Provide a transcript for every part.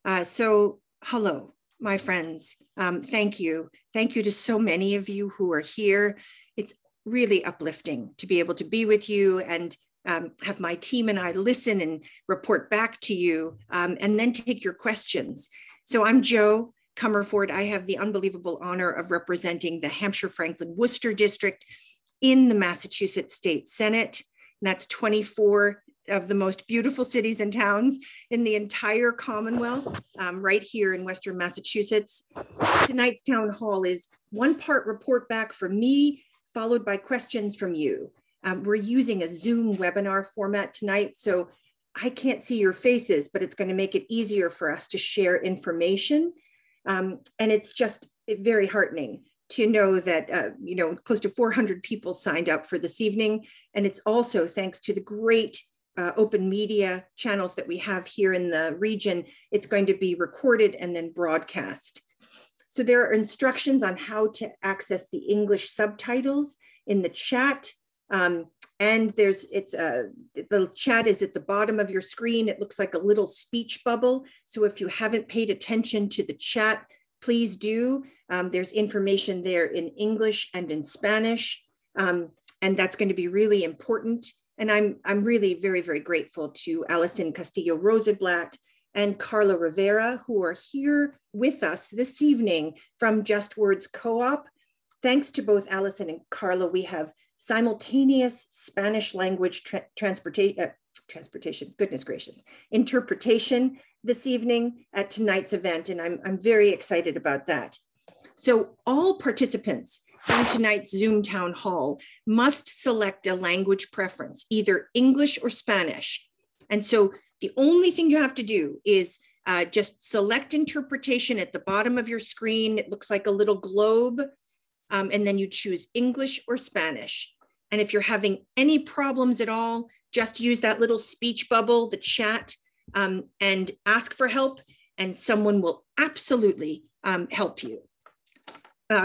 Hello, my friends. Thank you. Thank you to so many of you who are here. It's really uplifting to be able to be with you and have my team and I listen and report back to you and then take your questions. So I'm Jo Comerford. I have the unbelievable honor of representing the Hampshire, Franklin, Worcester district in the Massachusetts State Senate. And that's 24 of the most beautiful cities and towns in the entire Commonwealth, right here in Western Massachusetts. Tonight's town hall is one part report back from me, followed by questions from you. We're using a Zoom webinar format tonight, so I can't see your faces, but it's going to make it easier for us to share information. And it's just very heartening to know that, close to 400 people signed up for this evening. And it's also thanks to the great open media channels that we have here in the region. It's going to be recorded and then broadcast. So there are instructions on how to access the English subtitles in the chat. And the chat is at the bottom of your screen. It looks like a little speech bubble. So if you haven't paid attention to the chat, please do. There's information there in English and in Spanish. And that's going to be really important. And I'm really very, very grateful to Allison Castillo Rosenblatt and Carla Rivera, who are here with us this evening from Just Words Co-op. Thanks to both Allison and Carla, we have simultaneous Spanish language interpretation this evening at tonight's event, and I'm very excited about that. So all participants in tonight's Zoom town hall must select a language preference, either English or Spanish. And so the only thing you have to do is just select interpretation at the bottom of your screen. It looks like a little globe. And then you choose English or Spanish. And if you're having any problems at all, just use that little speech bubble, the chat, and ask for help, and someone will absolutely help you.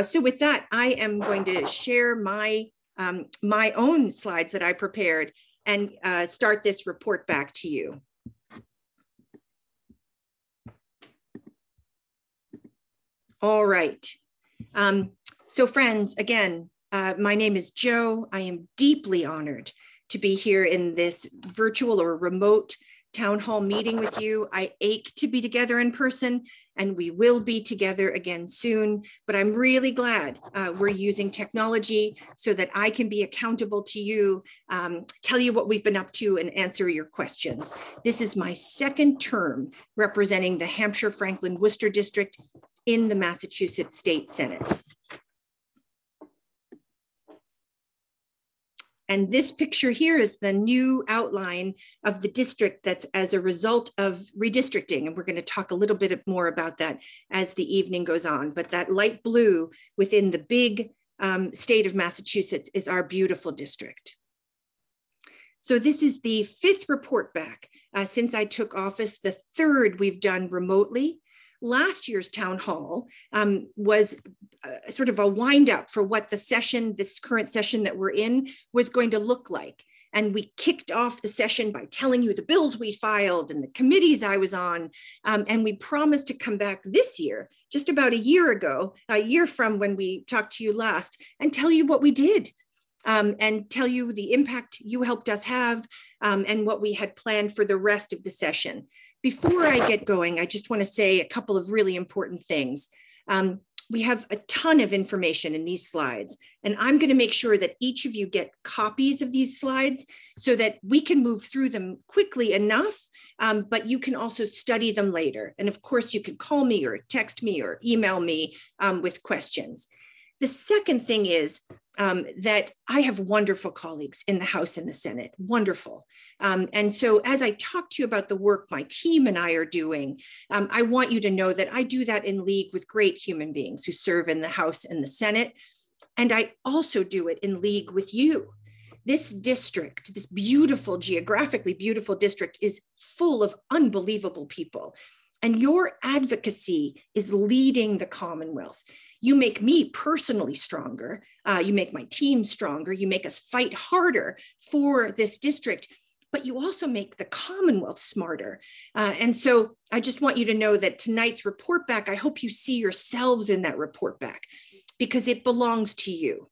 So with that, I am going to share my own slides that I prepared and start this report back to you. All right. So friends, again, my name is Jo. I am deeply honored to be here in this virtual or remote town hall meeting with you. I ache to be together in person, and we will be together again soon, but I'm really glad we're using technology so that I can be accountable to you, tell you what we've been up to, and answer your questions. This is my second term representing the Hampshire, Franklin, Worcester district in the Massachusetts State Senate. And this picture here is the new outline of the district that's as a result of redistricting. And we're going to talk a little bit more about that as the evening goes on. But that light blue within the big state of Massachusetts is our beautiful district. So this is the fifth report back since I took office, the third we've done remotely. Last year's town hall was sort of a wind up for what the session, this current session that we're in, was going to look like. And we kicked off the session by telling you the bills we filed and the committees I was on. And we promised to come back this year, just about a year ago, a year from when we talked to you last, and tell you what we did. And tell you the impact you helped us have and what we had planned for the rest of the session. Before I get going, I just want to say a couple of really important things. We have a ton of information in these slides, and I'm going to make sure that each of you get copies of these slides so that we can move through them quickly enough, but you can also study them later. And of course, you can call me or text me or email me with questions. The second thing is that I have wonderful colleagues in the House and the Senate, wonderful. And so as I talk to you about the work my team and I are doing, I want you to know that I do that in league with great human beings who serve in the House and the Senate. And I also do it in league with you. This district, this beautiful, geographically beautiful district, is full of unbelievable people. And your advocacy is leading the Commonwealth. You make me personally stronger. You make my team stronger. You make us fight harder for this district. but you also make the Commonwealth smarter. And so I just want you to know that tonight's report back, I hope you see yourselves in that report back because it belongs to you.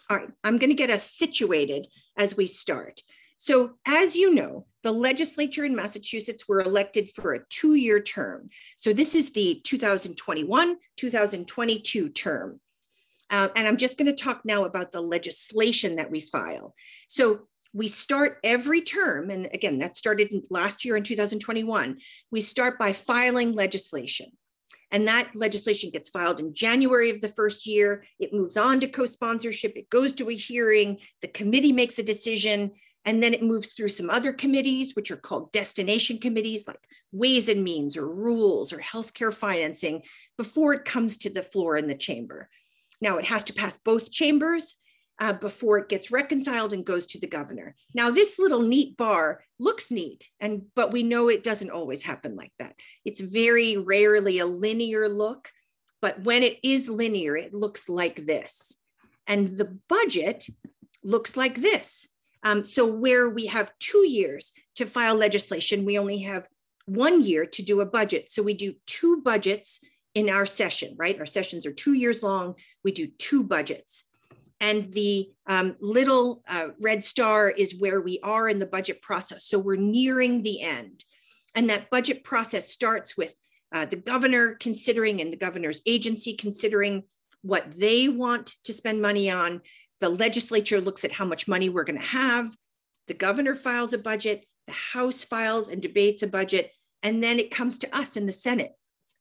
All right, I'm going to get us situated as we start. So as you know, the legislature in Massachusetts were elected for a 2-year term. So this is the 2021-2022 term. And I'm just going to talk now about the legislation that we file. So we start every term, and again, that started last year in 2021. We start by filing legislation. And that legislation gets filed in January of the first year. It moves on to co-sponsorship. It goes to a hearing. The committee makes a decision. And then it moves through some other committees, which are called destination committees, like Ways and Means or Rules or Healthcare Financing, before it comes to the floor in the chamber. Now, it has to pass both chambers before it gets reconciled and goes to the governor. Now, this little neat bar looks neat, but we know it doesn't always happen like that. It's very rarely a linear look, but when it is linear, it looks like this. And the budget looks like this. So where we have 2 years to file legislation, we only have 1 year to do a budget. So we do 2 budgets in our session, right? Our sessions are 2 years long. We do 2 budgets. And the little red star is where we are in the budget process. So we're nearing the end. And that budget process starts with the governor considering and the governor's agency considering what they want to spend money on. The legislature looks at how much money we're going to have. The governor files a budget. The House files and debates a budget. And then it comes to us in the Senate.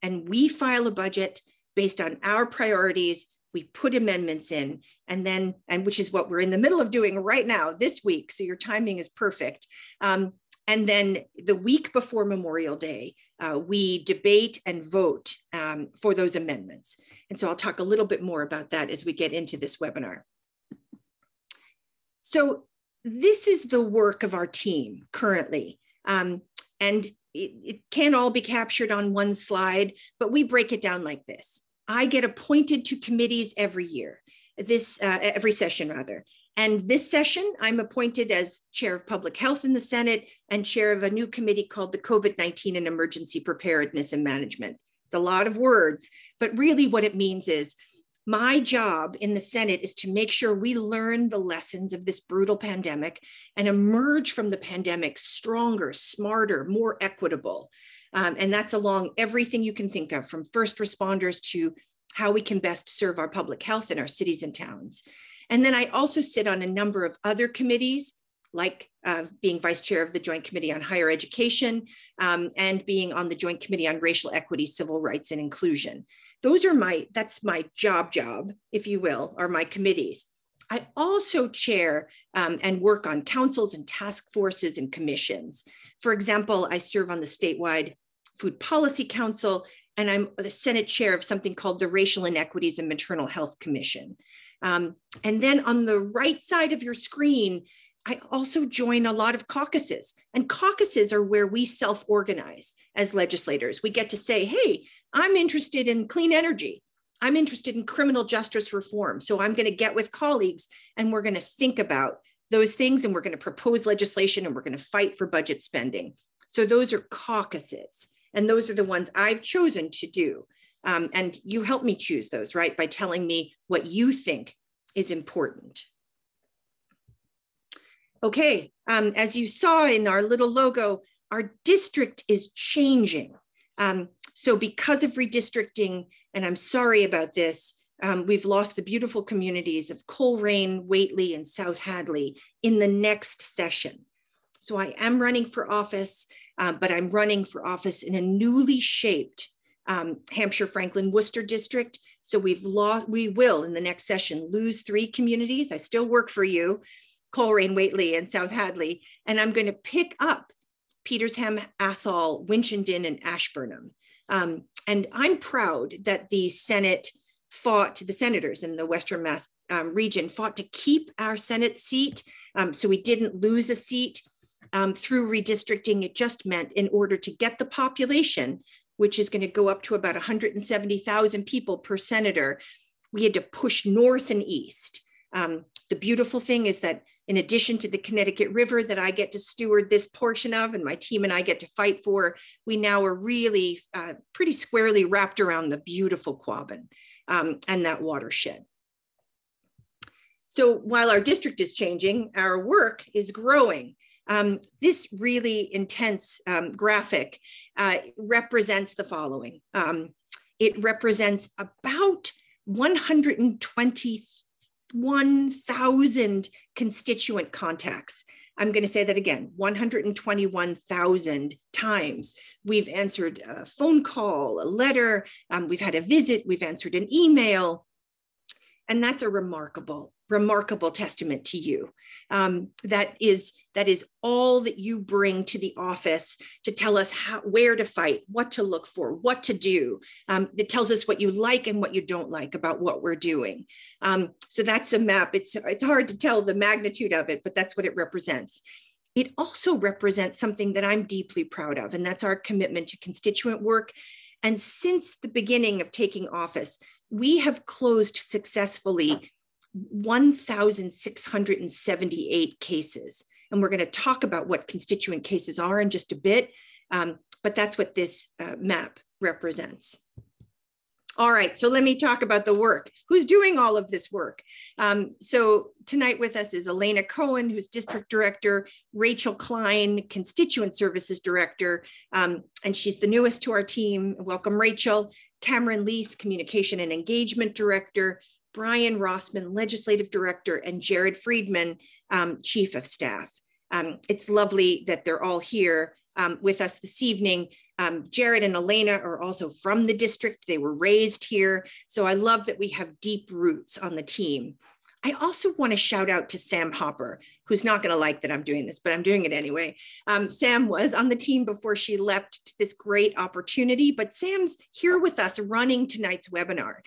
And we file a budget based on our priorities. We put amendments in, and which is what we're in the middle of doing right now this week. So your timing is perfect. And then the week before Memorial Day, we debate and vote for those amendments. And so I'll talk a little bit more about that as we get into this webinar. So this is the work of our team currently. And it can't all be captured on one slide, but we break it down like this. I get appointed to committees every year, every session rather. And this session, I'm appointed as chair of public health in the Senate and chair of a new committee called the COVID-19 and Emergency Preparedness and Management. It's a lot of words, but really what it means is my job in the Senate is to make sure we learn the lessons of this brutal pandemic and emerge from the pandemic stronger, smarter, more equitable. And that's along everything you can think of, from first responders to how we can best serve our public health in our cities and towns. And then I also sit on a number of other committees, like being vice chair of the Joint Committee on Higher Education and being on the Joint Committee on Racial Equity, Civil Rights, and Inclusion. That's my job, if you will, are my committees. I also chair and work on councils and task forces and commissions. For example, I serve on the Statewide Food Policy Council, and I'm the Senate chair of something called the Racial Inequities and Maternal Health Commission. And then on the right side of your screen, I also join a lot of caucuses, and caucuses are where we self-organize as legislators. We get to say, hey, I'm interested in clean energy. I'm interested in criminal justice reform. So I'm going to get with colleagues and we're going to think about those things, and we're going to propose legislation, and we're going to fight for budget spending. So those are caucuses, and those are the ones I've chosen to do. And you help me choose those, right? By telling me what you think is important. Okay, as you saw in our little logo, our district is changing. So because of redistricting, and I'm sorry about this, we've lost the beautiful communities of Coleraine, Whately, and South Hadley in the next session. So I am running for office, but I'm running for office in a newly shaped Hampshire, Franklin, Worcester district. So we will in the next session lose 3 communities. I still work for you, Coleraine, Whately, and South Hadley, and I'm going to pick up Petersham, Athol, Winchendon, and Ashburnham. And I'm proud that the senators in the Western Mass region fought to keep our Senate seat. So we didn't lose a seat through redistricting. It just meant in order to get the population, which is going to go up to about 170,000 people per senator, we had to push north and east. The beautiful thing is that in addition to the Connecticut River that I get to steward this portion of, and my team and I get to fight for, we now are really pretty squarely wrapped around the beautiful Quabbin and that watershed. So while our district is changing, our work is growing. This really intense graphic represents the following. It represents about 121,000 constituent contacts. I'm going to say that again, 121,000 times. We've answered a phone call, a letter, we've had a visit, we've answered an email. And that's a remarkable testament to you. That is all that you bring to the office to tell us where to fight, what to look for, what to do. It tells us what you like and what you don't like about what we're doing. So that's a map. It's hard to tell the magnitude of it, but that's what it represents. It also represents something that I'm deeply proud of, and that's our commitment to constituent work. And since the beginning of taking office, we have closed successfully 1,678 cases. And we're going to talk about what constituent cases are in just a bit, but that's what this map represents. All right, so let me talk about the work. Who's doing all of this work? So tonight with us is Elena Cohen, who's District Director, Rachel Klein, Constituent Services Director, and she's the newest to our team. Welcome, Rachel. Cameron Lease, Communication and Engagement Director, Brian Rossman, Legislative Director, and Jared Friedman, Chief of Staff. It's lovely that they're all here with us this evening. Jared and Elena are also from the district. They were raised here. So I love that we have deep roots on the team. I also want to shout out to Sam Hopper, who's not going to like that I'm doing this, but I'm doing it anyway. Sam was on the team before she left to this great opportunity, but Sam's here with us running tonight's webinar.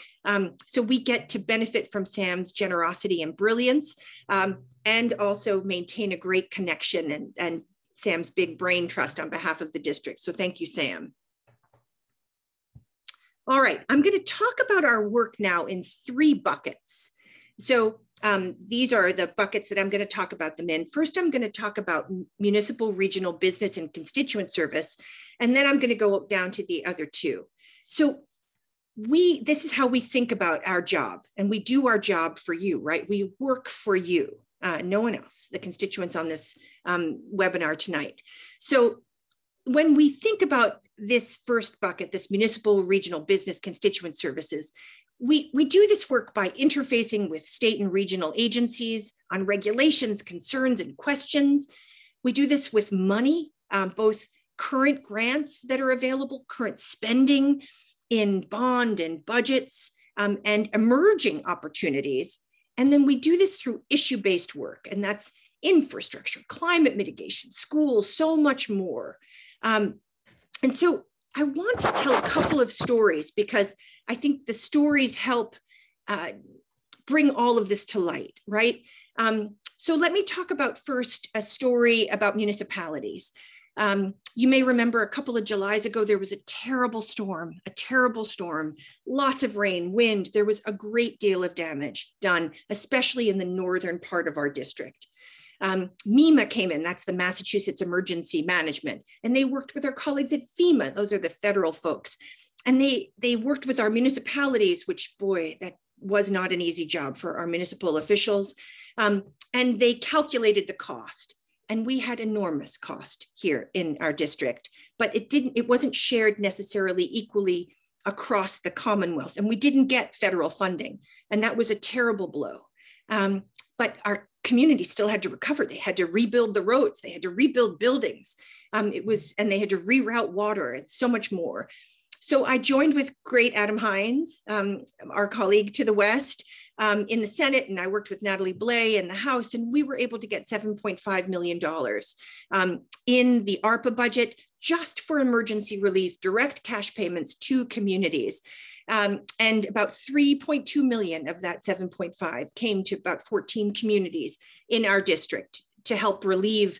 So we get to benefit from Sam's generosity and brilliance, and also maintain a great connection and Sam's big brain trust on behalf of the district. So thank you, Sam. All right, I'm going to talk about our work now in 3 buckets. So these are the buckets that I'm going to talk about them in. First, I'm going to talk about municipal, regional, business, and constituent service. And then I'm going to go down to the other 2. So this is how we think about our job, and we do our job for you, right? We work for you, no one else, the constituents on this webinar tonight. So when we think about this first bucket, this municipal, regional, business, constituent services, we do this work by interfacing with state and regional agencies on regulations, concerns, and questions. We do this with money, both current grants that are available, current spending in bond and budgets, and emerging opportunities. And then we do this through issue-based work, and that's infrastructure, climate mitigation, schools, so much more. And so I want to tell a couple of stories because I think the stories help bring all of this to light, right? So let me talk about first a story about municipalities. You may remember a couple of Julys ago, there was a terrible storm, lots of rain, wind. There was a great deal of damage done, especially in the northern part of our district. MEMA came in, that's the Massachusetts Emergency Management, and they worked with our colleagues at FEMA, those are the federal folks. And they worked with our municipalities, which, boy, that was not an easy job for our municipal officials. And they calculated the cost. And we had enormous cost here in our district, but it wasn't shared necessarily equally across the Commonwealth. And we didn't get federal funding. And that was a terrible blow. But our community still had to recover. They had to rebuild the roads. They had to rebuild buildings. And they had to reroute water and so much more. So I joined with great Adam Hines, our colleague to the west, in the Senate, and I worked with Natalie Blais in the House, and we were able to get $7.5 million in the ARPA budget just for emergency relief, direct cash payments to communities. And about 3.2 million of that 7.5 came to about 14 communities in our district to help relieve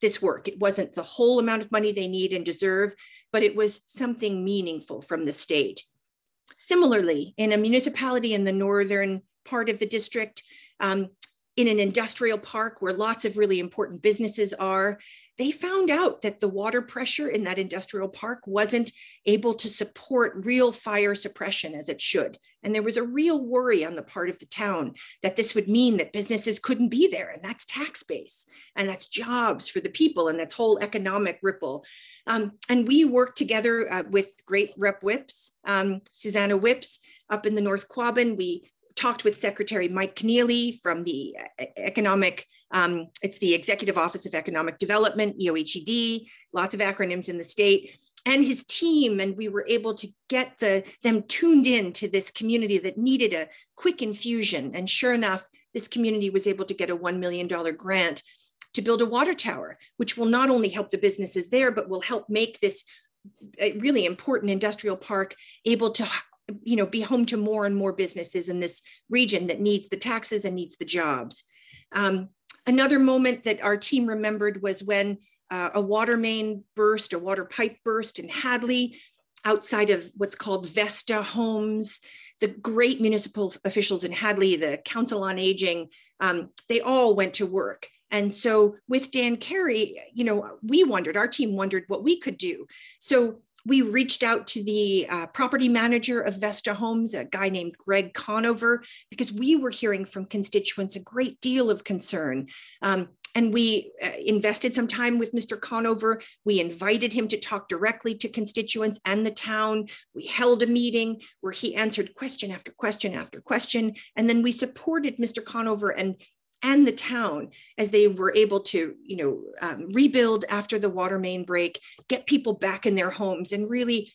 this work. It wasn't the whole amount of money they need and deserve, but it was something meaningful from the state. Similarly, in a municipality in the northern part of the district, in an industrial park where lots of really important businesses are. They found out that the water pressure in that industrial park wasn't able to support real fire suppression as it should. And there was a real worry on the part of the town that this would mean that businesses couldn't be there. And that's tax base, and that's jobs for the people, and that's whole economic ripple. And we worked together with great Rep. Whips, Susanna Whips up in the North Quabbin. We talked with Secretary Mike Keneally from the it's the Executive Office of Economic Development, EOHED, lots of acronyms in the state, and his team. And we were able to get them tuned in to this community that needed a quick infusion. And sure enough, this community was able to get a $1 million grant to build a water tower, which will not only help the businesses there, but will help make this really important industrial park able to be home to more and more businesses in this region that needs the taxes and needs the jobs. Another moment that our team remembered was when a water pipe burst in Hadley outside of what's called Vesta Homes. The great municipal officials in Hadley, the Council on Aging, they all went to work. And so with Dan Carey, our team wondered what we could do. So we reached out to the property manager of Vesta Homes, a guy named Greg Conover, because we were hearing from constituents a great deal of concern. And we invested some time with Mr. Conover. We invited him to talk directly to constituents and the town. We held a meeting where he answered question after question after question. And then we supported Mr. Conover and the town as they were able to, rebuild after the water main break, get people back in their homes, and really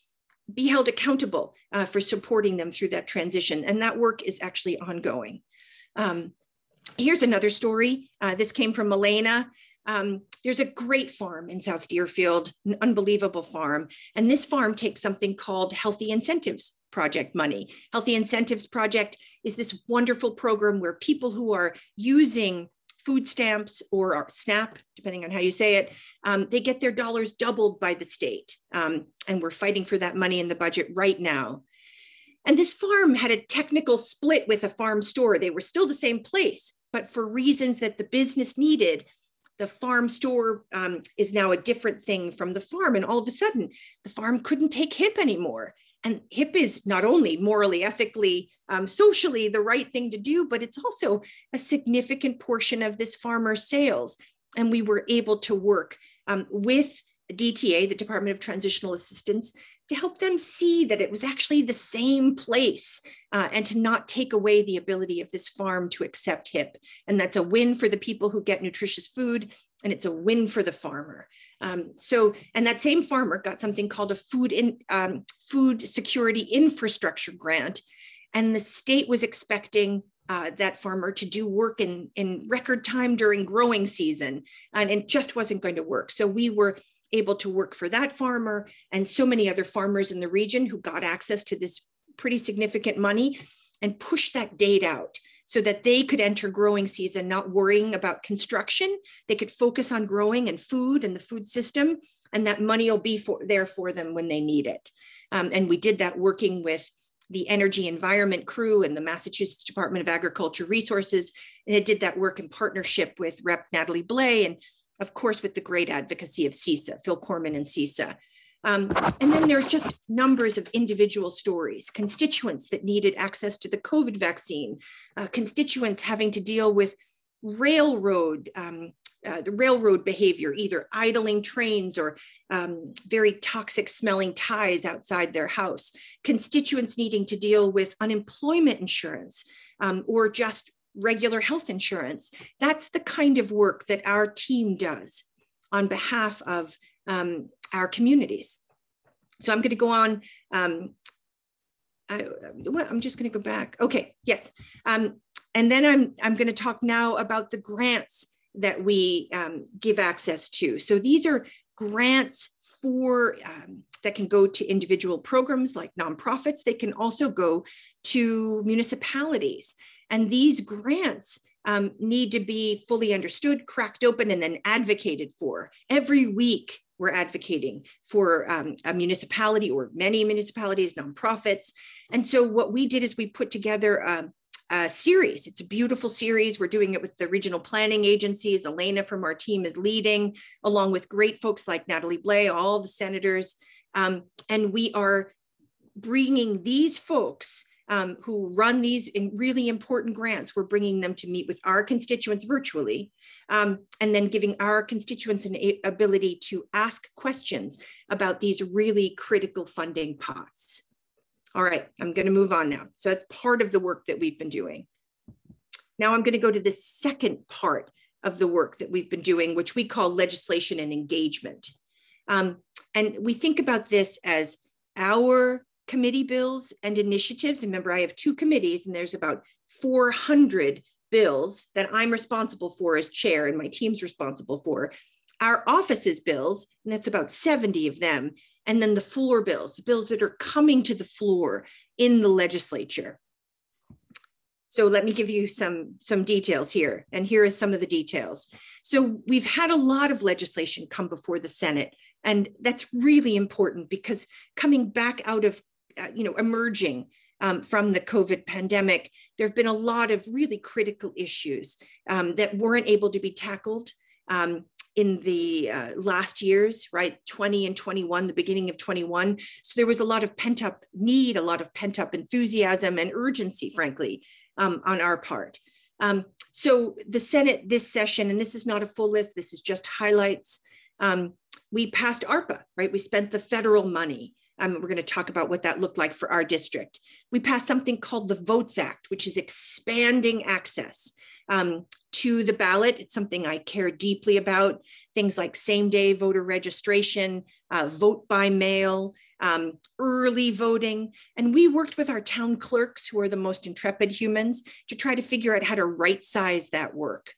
be held accountable for supporting them through that transition. And that work is actually ongoing. Here's another story. This came from Elena. There's a great farm in South Deerfield, an unbelievable farm. And this farm takes something called Healthy Incentives Project money. Healthy Incentives Project is this wonderful program where people who are using food stamps or SNAP, depending on how you say it, they get their dollars doubled by the state. And we're fighting for that money in the budget right now. And this farm had a technical split with a farm store. They were still the same place, but for reasons that the business needed, the farm store is now a different thing from the farm. And all of a sudden, the farm couldn't take HIP anymore. And HIP is not only morally, ethically, socially the right thing to do, but it's also a significant portion of this farmer's sales. And we were able to work with DTA, the Department of Transitional Assistance, to help them see that it was actually the same place and to not take away the ability of this farm to accept HIP. And that's a win for the people who get nutritious food, and it's a win for the farmer. And that same farmer got something called a food security infrastructure grant. And the state was expecting that farmer to do work in record time during growing season, and it just wasn't going to work. So we were able to work for that farmer and so many other farmers in the region who got access to this pretty significant money and push that date out so that they could enter growing season, not worrying about construction. They could focus on growing and food and the food system, and that money will be there for them when they need it. And we did that working with the Energy Environment crew and the Massachusetts Department of Agriculture Resources. And it did that work in partnership with Rep. Natalie Blais, and of course, with the great advocacy of CISA, Phil Corman and CISA. And then there's just numbers of individual stories, constituents that needed access to the COVID vaccine, constituents having to deal with the railroad behavior, either idling trains or very toxic smelling ties outside their house, constituents needing to deal with unemployment insurance or just regular health insurance. That's the kind of work that our team does on behalf of our communities. So I'm going to go on. I'm just going to go back. Okay, yes. And then I'm going to talk now about the grants that we give access to. So these are grants for that can go to individual programs like nonprofits. They can also go to municipalities. And these grants need to be fully understood, cracked open, and then advocated for. Every week, we're advocating for a municipality or many municipalities, nonprofits. And so what we did is we put together series. It's a beautiful series. We're doing it with the regional planning agencies. Elena from our team is leading, along with great folks like Natalie Blais, all the senators. And we are bringing these folks who run these really important grants, we're bringing them to meet with our constituents virtually, and then giving our constituents an ability to ask questions about these really critical funding pots. All right, I'm going to move on now. So that's part of the work that we've been doing. Now I'm going to go to the second part of the work that we've been doing, which we call legislation and engagement. And we think about this as our committee bills and initiatives. Remember, I have 2 committees and there's about 400 bills that I'm responsible for as chair and my team's responsible for. Our office's bills, and that's about 70 of them, and then the floor bills, the bills that are coming to the floor in the legislature. So let me give you some details here, and here are some of the details. So we've had a lot of legislation come before the Senate, and that's really important because coming back out of emerging from the COVID pandemic, there have been a lot of really critical issues that weren't able to be tackled in the last years, right? 20 and 21, the beginning of 21. So there was a lot of pent up need, a lot of pent up enthusiasm and urgency, frankly, on our part. So the Senate this session, and this is not a full list, this is just highlights. We passed ARPA, right? We spent the federal money. We're going to talk about what that looked like for our district. We passed something called the Votes Act, which is expanding access to the ballot. It's something I care deeply about. Things like same-day voter registration, vote by mail, early voting. And we worked with our town clerks, who are the most intrepid humans, to try to figure out how to right-size that work.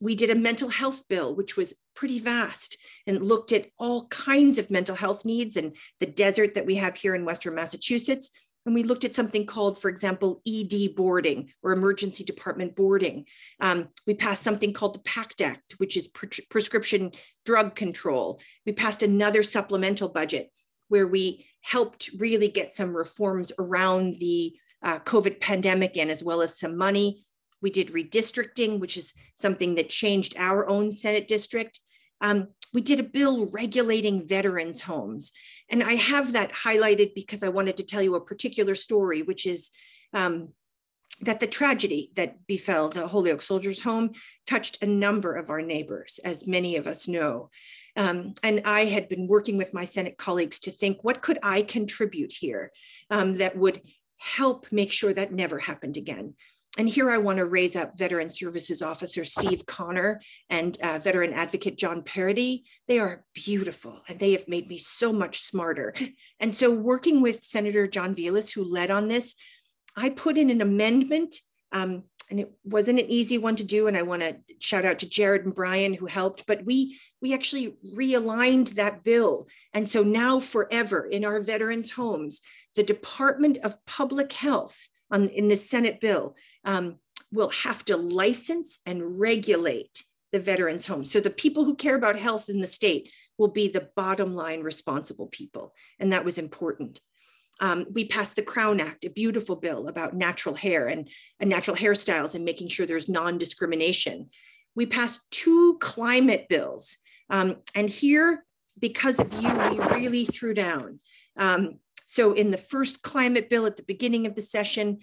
We did a mental health bill, which was pretty vast and looked at all kinds of mental health needs and the desert that we have here in Western Massachusetts. And we looked at something called, for example, ED boarding or emergency department boarding. We passed something called the PACT Act, which is prescription drug control. We passed another supplemental budget where we helped really get some reforms around the COVID pandemic in, as well as some money. We did redistricting, which is something that changed our own Senate district. We did a bill regulating veterans' homes. And I have that highlighted because I wanted to tell you a particular story, which is that the tragedy that befell the Holyoke Soldiers' Home touched a number of our neighbors, as many of us know. And I had been working with my Senate colleagues to think, what could I contribute here that would help make sure that never happened again? And here I want to raise up Veteran Services Officer Steve Connor and Veteran Advocate John Parody. They are beautiful and they have made me so much smarter. And so working with Senator John Velas, who led on this, I put in an amendment and it wasn't an easy one to do. And I want to shout out to Jared and Brian who helped, but we actually realigned that bill. And so now forever in our veterans' homes, the Department of Public Health in the Senate bill will have to license and regulate the veterans' homes. So the people who care about health in the state will be the bottom line responsible people. And that was important. We passed the Crown Act, a beautiful bill about natural hair and natural hairstyles and making sure there's non-discrimination. We passed 2 climate bills. And here, because of you, we really threw down. So in the first climate bill at the beginning of the session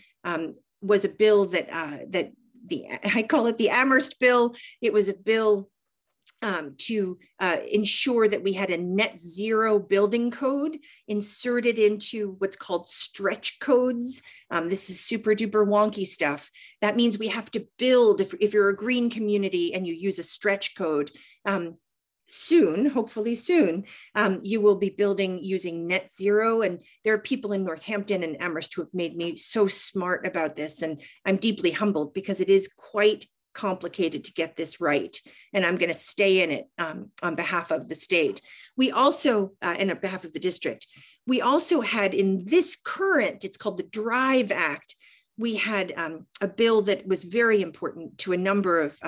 was a bill that I call it the Amherst bill. It was a bill to ensure that we had a net zero building code inserted into what's called stretch codes. This is super duper wonky stuff. That means we have to build, if you're a green community and you use a stretch code, soon, hopefully soon, you will be building using net zero. And there are people in Northampton and Amherst who have made me so smart about this. And I'm deeply humbled because it is quite complicated to get this right. And I'm going to stay in it on behalf of the state. We also, and on behalf of the district, we also had in this current, it's called the DRIVE Act, we had a bill that was very important to a number of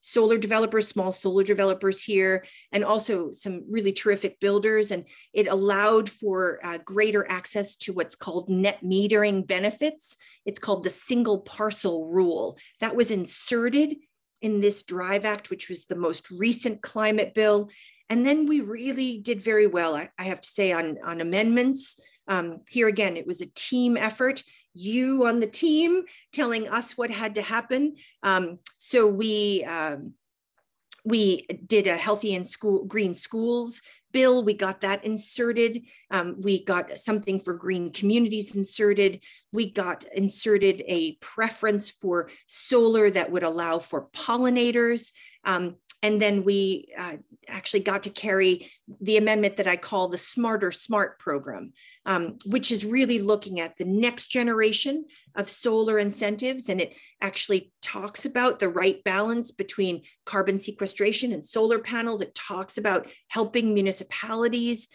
solar developers, small solar developers here, and also some really terrific builders. And it allowed for greater access to what's called net metering benefits. It's called the single parcel rule. That was inserted in this DRIVE Act, which was the most recent climate bill. And then we really did very well, I have to say, on amendments. Here again, it was a team effort. You on the team telling us what had to happen. So we did a healthy and green schools bill. We got that inserted. We got something for green communities inserted. We got inserted a preference for solar that would allow for pollinators. And then we actually got to carry the amendment that I call the Smarter Smart program, which is really looking at the next generation of solar incentives. And it actually talks about the right balance between carbon sequestration and solar panels. It talks about helping municipalities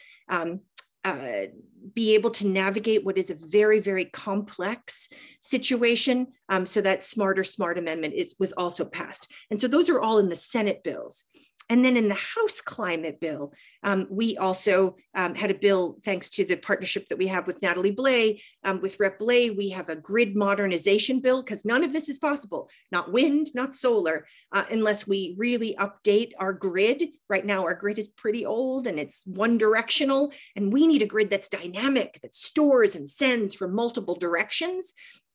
be able to navigate what is a very, very complex situation. So that Smarter Smart amendment was also passed. And so those are all in the Senate bills. And then in the House climate bill, we also had a bill, thanks to the partnership that we have with Natalie Blais, with Rep. Blais, we have a grid modernization bill, because none of this is possible, not wind, not solar, unless we really update our grid. Right now, our grid is pretty old and it's one directional, and we need a grid that's dynamic, that stores and sends from multiple directions.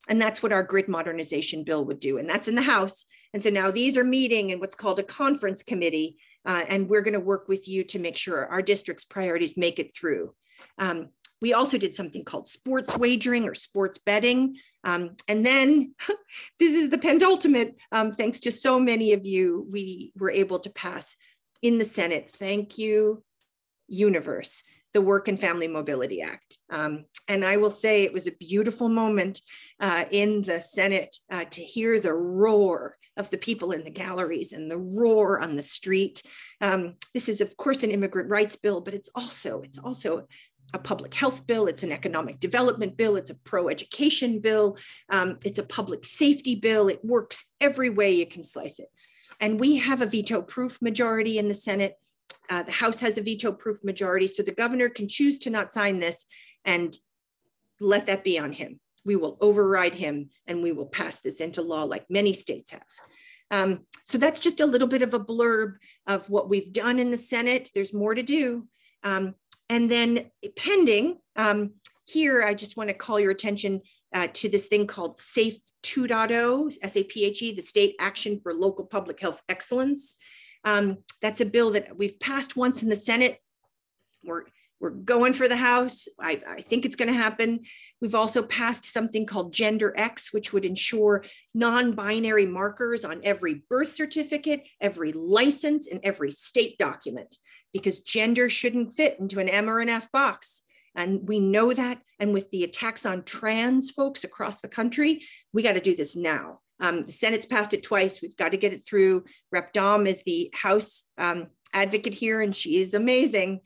And that's what our grid modernization bill would do. And that's in the House. And so now these are meeting in what's called a conference committee. And we're going to work with you to make sure our district's priorities make it through. We also did something called sports wagering or sports betting. And then this is the penultimate, thanks to so many of you, we were able to pass in the Senate. Thank you, Universe, the Work and Family Mobility Act. And I will say it was a beautiful moment in the Senate to hear the roar of the people in the galleries and the roar on the street. This is, of course, an immigrant rights bill, but it's also a public health bill. It's an economic development bill. It's a pro-education bill. It's a public safety bill. It works every way you can slice it. And we have a veto-proof majority in the Senate. The House has a veto-proof majority, so the governor can choose to not sign this and let that be on him. We will override him and we will pass this into law like many states have. So that's just a little bit of a blurb of what we've done in the Senate. There's more to do. And then pending, here I just want to call your attention to this thing called SAFE 2.0, SAPHE, the State Action for Local Public Health Excellence. That's a bill that we've passed once in the Senate. We're going for the House. I think it's going to happen. We've also passed something called Gender X, which would ensure non-binary markers on every birth certificate, every license, and every state document, because gender shouldn't fit into an M or an F box. And we know that. And with the attacks on trans folks across the country, we got to do this now. The Senate's passed it twice. We've got to get it through. Rep. Dom is the House advocate here, and she is amazing.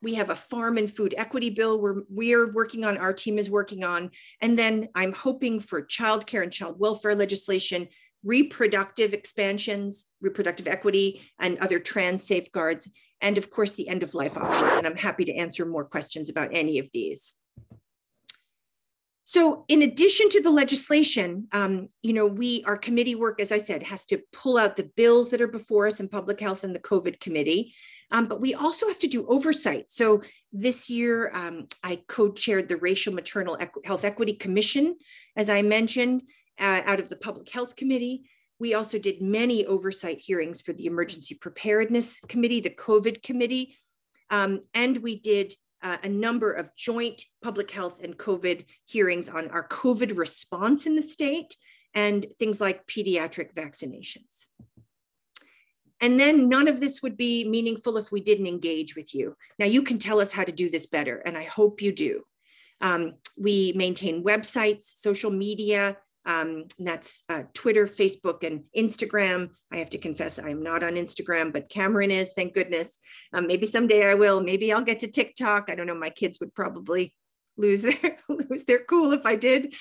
We have a farm and food equity bill we're working on, our team is working on. And then I'm hoping for childcare and child welfare legislation, reproductive expansions, reproductive equity, and other trans safeguards, and of course, the end of life options. And I'm happy to answer more questions about any of these. So in addition to the legislation, our committee work, as I said, has to pull out the bills that are before us in public health and the COVID committee, but we also have to do oversight. So this year, I co-chaired the Racial Maternal Health Equity Commission, as I mentioned, out of the Public Health Committee. We also did many oversight hearings for the Emergency Preparedness Committee, the COVID Committee, and we did a number of joint public health and COVID hearings on our COVID response in the state and things like pediatric vaccinations. And then none of this would be meaningful if we didn't engage with you. Now you can tell us how to do this better, and I hope you do. We maintain websites, social media, that's Twitter, Facebook, and Instagram. I have to confess, I'm not on Instagram, but Cameron is, thank goodness. Maybe someday I will. Maybe I'll get to TikTok. I don't know, my kids would probably lose their cool if I did.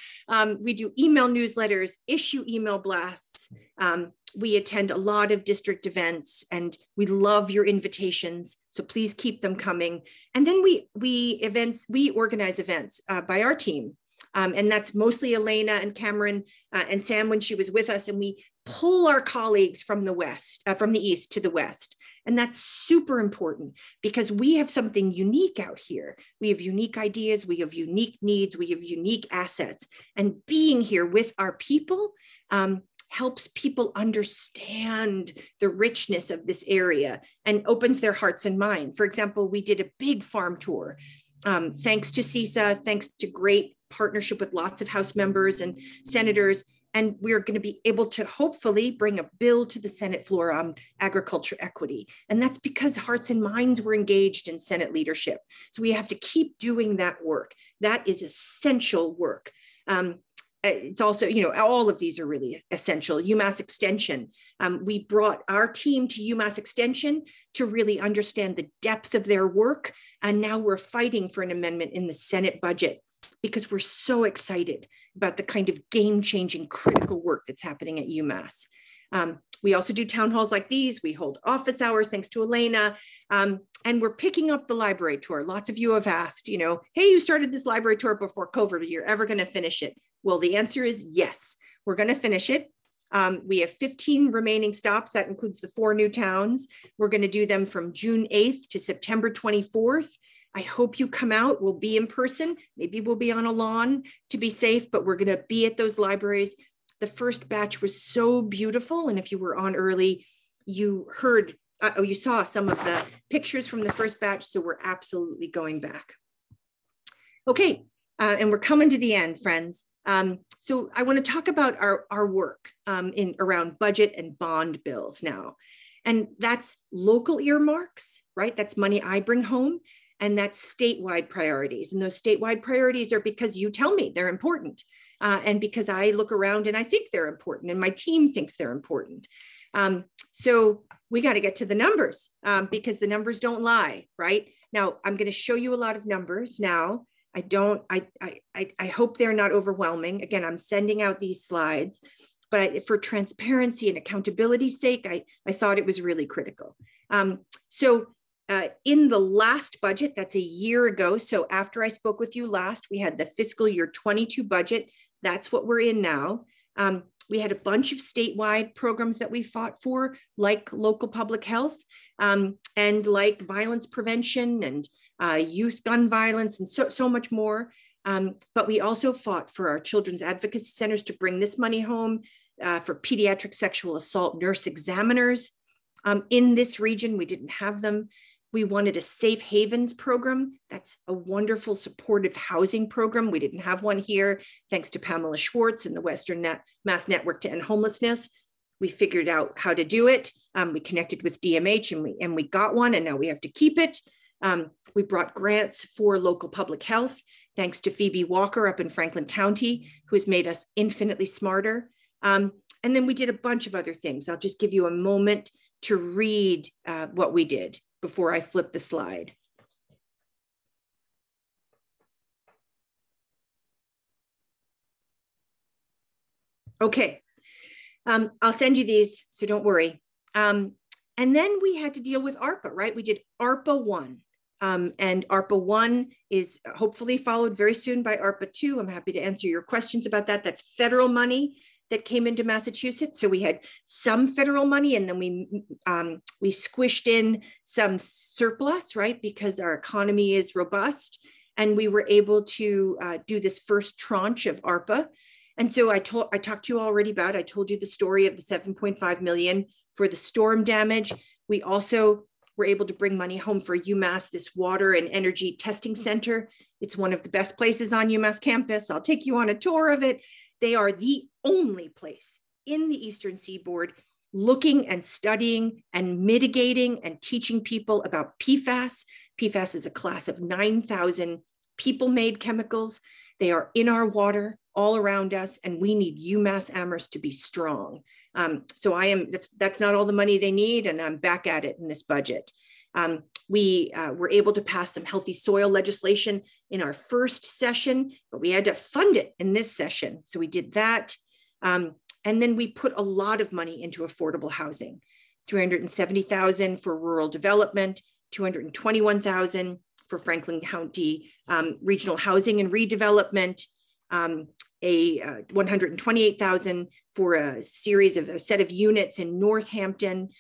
We do email newsletters, issue email blasts. We attend a lot of district events, and we love your invitations. So please keep them coming. And then we organize events by our team. And that's mostly Elena and Cameron and Sam when she was with us. And we pull our colleagues from the east to the west. And that's super important because we have something unique out here. We have unique ideas, we have unique needs, we have unique assets. And being here with our people helps people understand the richness of this area and opens their hearts and minds. For example, we did a big farm tour. Thanks to CISA, thanks to great partnership with lots of House members and senators. And we're going to be able to hopefully bring a bill to the Senate floor on agriculture equity. And that's because hearts and minds were engaged in Senate leadership. So we have to keep doing that work. That is essential work. It's also, all of these are really essential. Umass Extension. We brought our team to Umass Extension to really understand the depth of their work. And now we're fighting for an amendment in the Senate budget because we're so excited about the kind of game-changing critical work that's happening at Umass. We also do town halls like these. We hold office hours, thanks to Elena. And we're picking up the library tour. Lots of you have asked, hey, you started this library tour before COVID, are you ever gonna finish it? Well, the answer is yes, we're gonna finish it. We have 15 remaining stops. That includes the 4 new towns. We're gonna do them from June 8th to September 24th. I hope you come out. We'll be in person. Maybe we'll be on a lawn to be safe, but we're going to be at those libraries. The first batch was so beautiful. And if you were on early, you saw some of the pictures from the first batch. So we're absolutely going back. Okay. And we're coming to the end, friends. So I want to talk about our work around budget and bond bills now. And that's local earmarks, right? That's money I bring home. And that's statewide priorities. And those statewide priorities are because you tell me they're important. And because I look around and I think they're important and my team thinks they're important. So we got to get to the numbers because the numbers don't lie, right? Now, I'm going to show you a lot of numbers now. I hope they're not overwhelming. Again, I'm sending out these slides, but for transparency and accountability's sake, I thought it was really critical. In the last budget, that's a year ago. So after I spoke with you last, we had the fiscal year 22 budget. That's what we're in now. We had a bunch of statewide programs that we fought for, like local public health and like violence prevention and youth gun violence and so much more. But we also fought for our children's advocacy centers to bring this money home, for pediatric sexual assault nurse examiners. In this region, we didn't have them. We wanted a safe havens program. That's a wonderful supportive housing program. We didn't have one here, thanks to Pamela Schwartz and the Western Mass Network to End Homelessness. We figured out how to do it. We connected with DMH and we got one, and now we have to keep it. We brought grants for local public health, thanks to Phoebe Walker up in Franklin County, who has made us infinitely smarter. And then we did a bunch of other things. I'll just give you a moment to read what we did before I flip the slide. Okay, I'll send you these, so don't worry. And then we had to deal with ARPA, right? We did ARPA 1. And ARPA 1 is hopefully followed very soon by ARPA 2. I'm happy to answer your questions about that. That's federal money that came into Massachusetts. So we had some federal money, and then we squished in some surplus, right? Because our economy is robust, and we were able to do this first tranche of ARPA. And so I talked to you already about, I told you the story of the 7.5 million for the storm damage. We also were able to bring money home for Umass, this water and energy testing center. It's one of the best places on Umass campus. I'll take you on a tour of it. They are the only place in the Eastern Seaboard looking and studying and mitigating and teaching people about PFAS. PFAS is a class of 9,000 people-made chemicals. They are in our water all around us, and we need UMass Amherst to be strong. So that's not all the money they need, and I'm back at it in this budget. We were able to pass some healthy soil legislation in our first session, but we had to fund it in this session. So we did that. And then we put a lot of money into affordable housing, $370,000 for rural development, $221,000 for Franklin County regional housing and redevelopment, $128,000 for a set of units in Northampton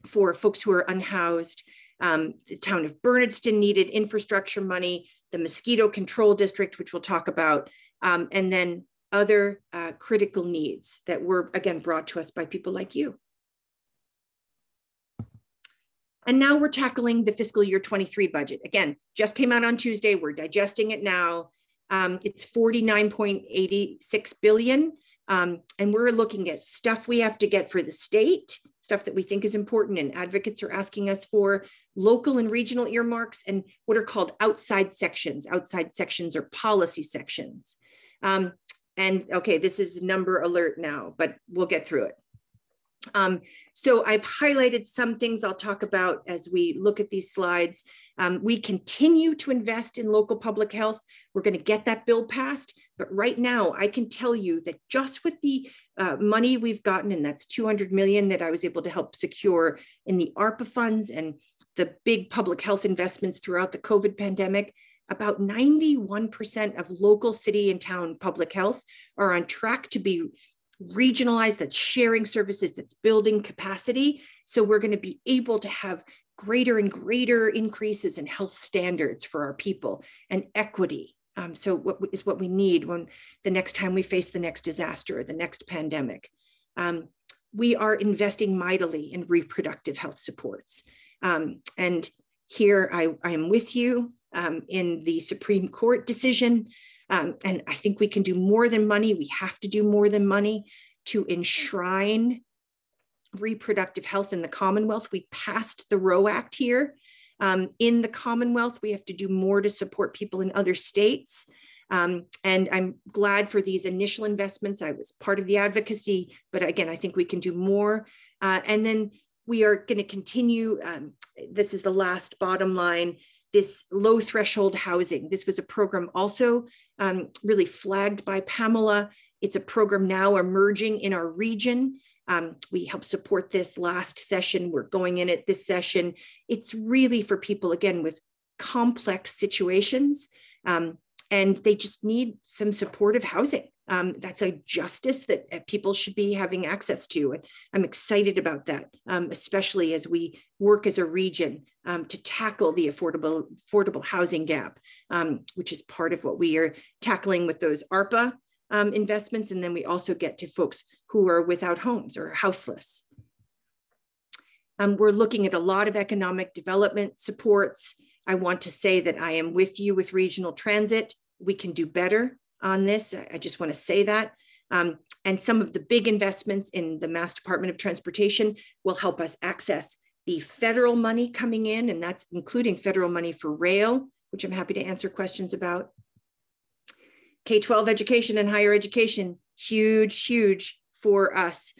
for folks who are unhoused. The town of Bernardston needed infrastructure money, the Mosquito Control District, which we'll talk about, and then other critical needs that were, again, brought to us by people like you. And now we're tackling the fiscal year 23 budget. Again, just came out on Tuesday. We're digesting it now. It's $49.86 billion. And we're looking at stuff we have to get for the state, stuff that we think is important and advocates are asking us for, local and regional earmarks, and what are called outside sections. Outside sections are policy sections. And okay, this is number alert now, but we'll get through it. So I've highlighted some things I'll talk about as we look at these slides. We continue to invest in local public health. We're going to get that bill passed, but right now I can tell you that just with the money we've gotten, and that's $200 million that I was able to help secure in the ARPA funds and the big public health investments throughout the COVID pandemic, about 91% of local city and town public health are on track to be regionalized, that's sharing services, that's building capacity. So we're going to be able to have greater and greater increases in health standards for our people and equity. So what is what we need when the next time we face the next disaster or the next pandemic. We are investing mightily in reproductive health supports. And here I am with you in the Supreme Court decision. And I think we can do more than money. We have to do more than money to enshrine reproductive health in the Commonwealth. We passed the Roe Act here. In the Commonwealth, we have to do more to support people in other states. And I'm glad for these initial investments. I was part of the advocacy, but again, I think we can do more. And then we are going to continue. This is the last bottom line. This low threshold housing. This was a program also really flagged by Pamela. It's a program now emerging in our region. We helped support this last session. We're going in it this session. It's really for people, again, with complex situations, and they just need some supportive housing. That's a justice that people should be having access to. And I'm excited about that, especially as we work as a region to tackle the affordable housing gap, which is part of what we are tackling with those ARPA investments. And then we also get to folks who are without homes or houseless. We're looking at a lot of economic development supports. I want to say that I am with you with regional transit. We can do better on this. I just want to say that. And some of the big investments in the Mass Department of Transportation will help us access the federal money coming in, and that's including federal money for rail, which I'm happy to answer questions about. K-12 education and higher education, huge, huge for us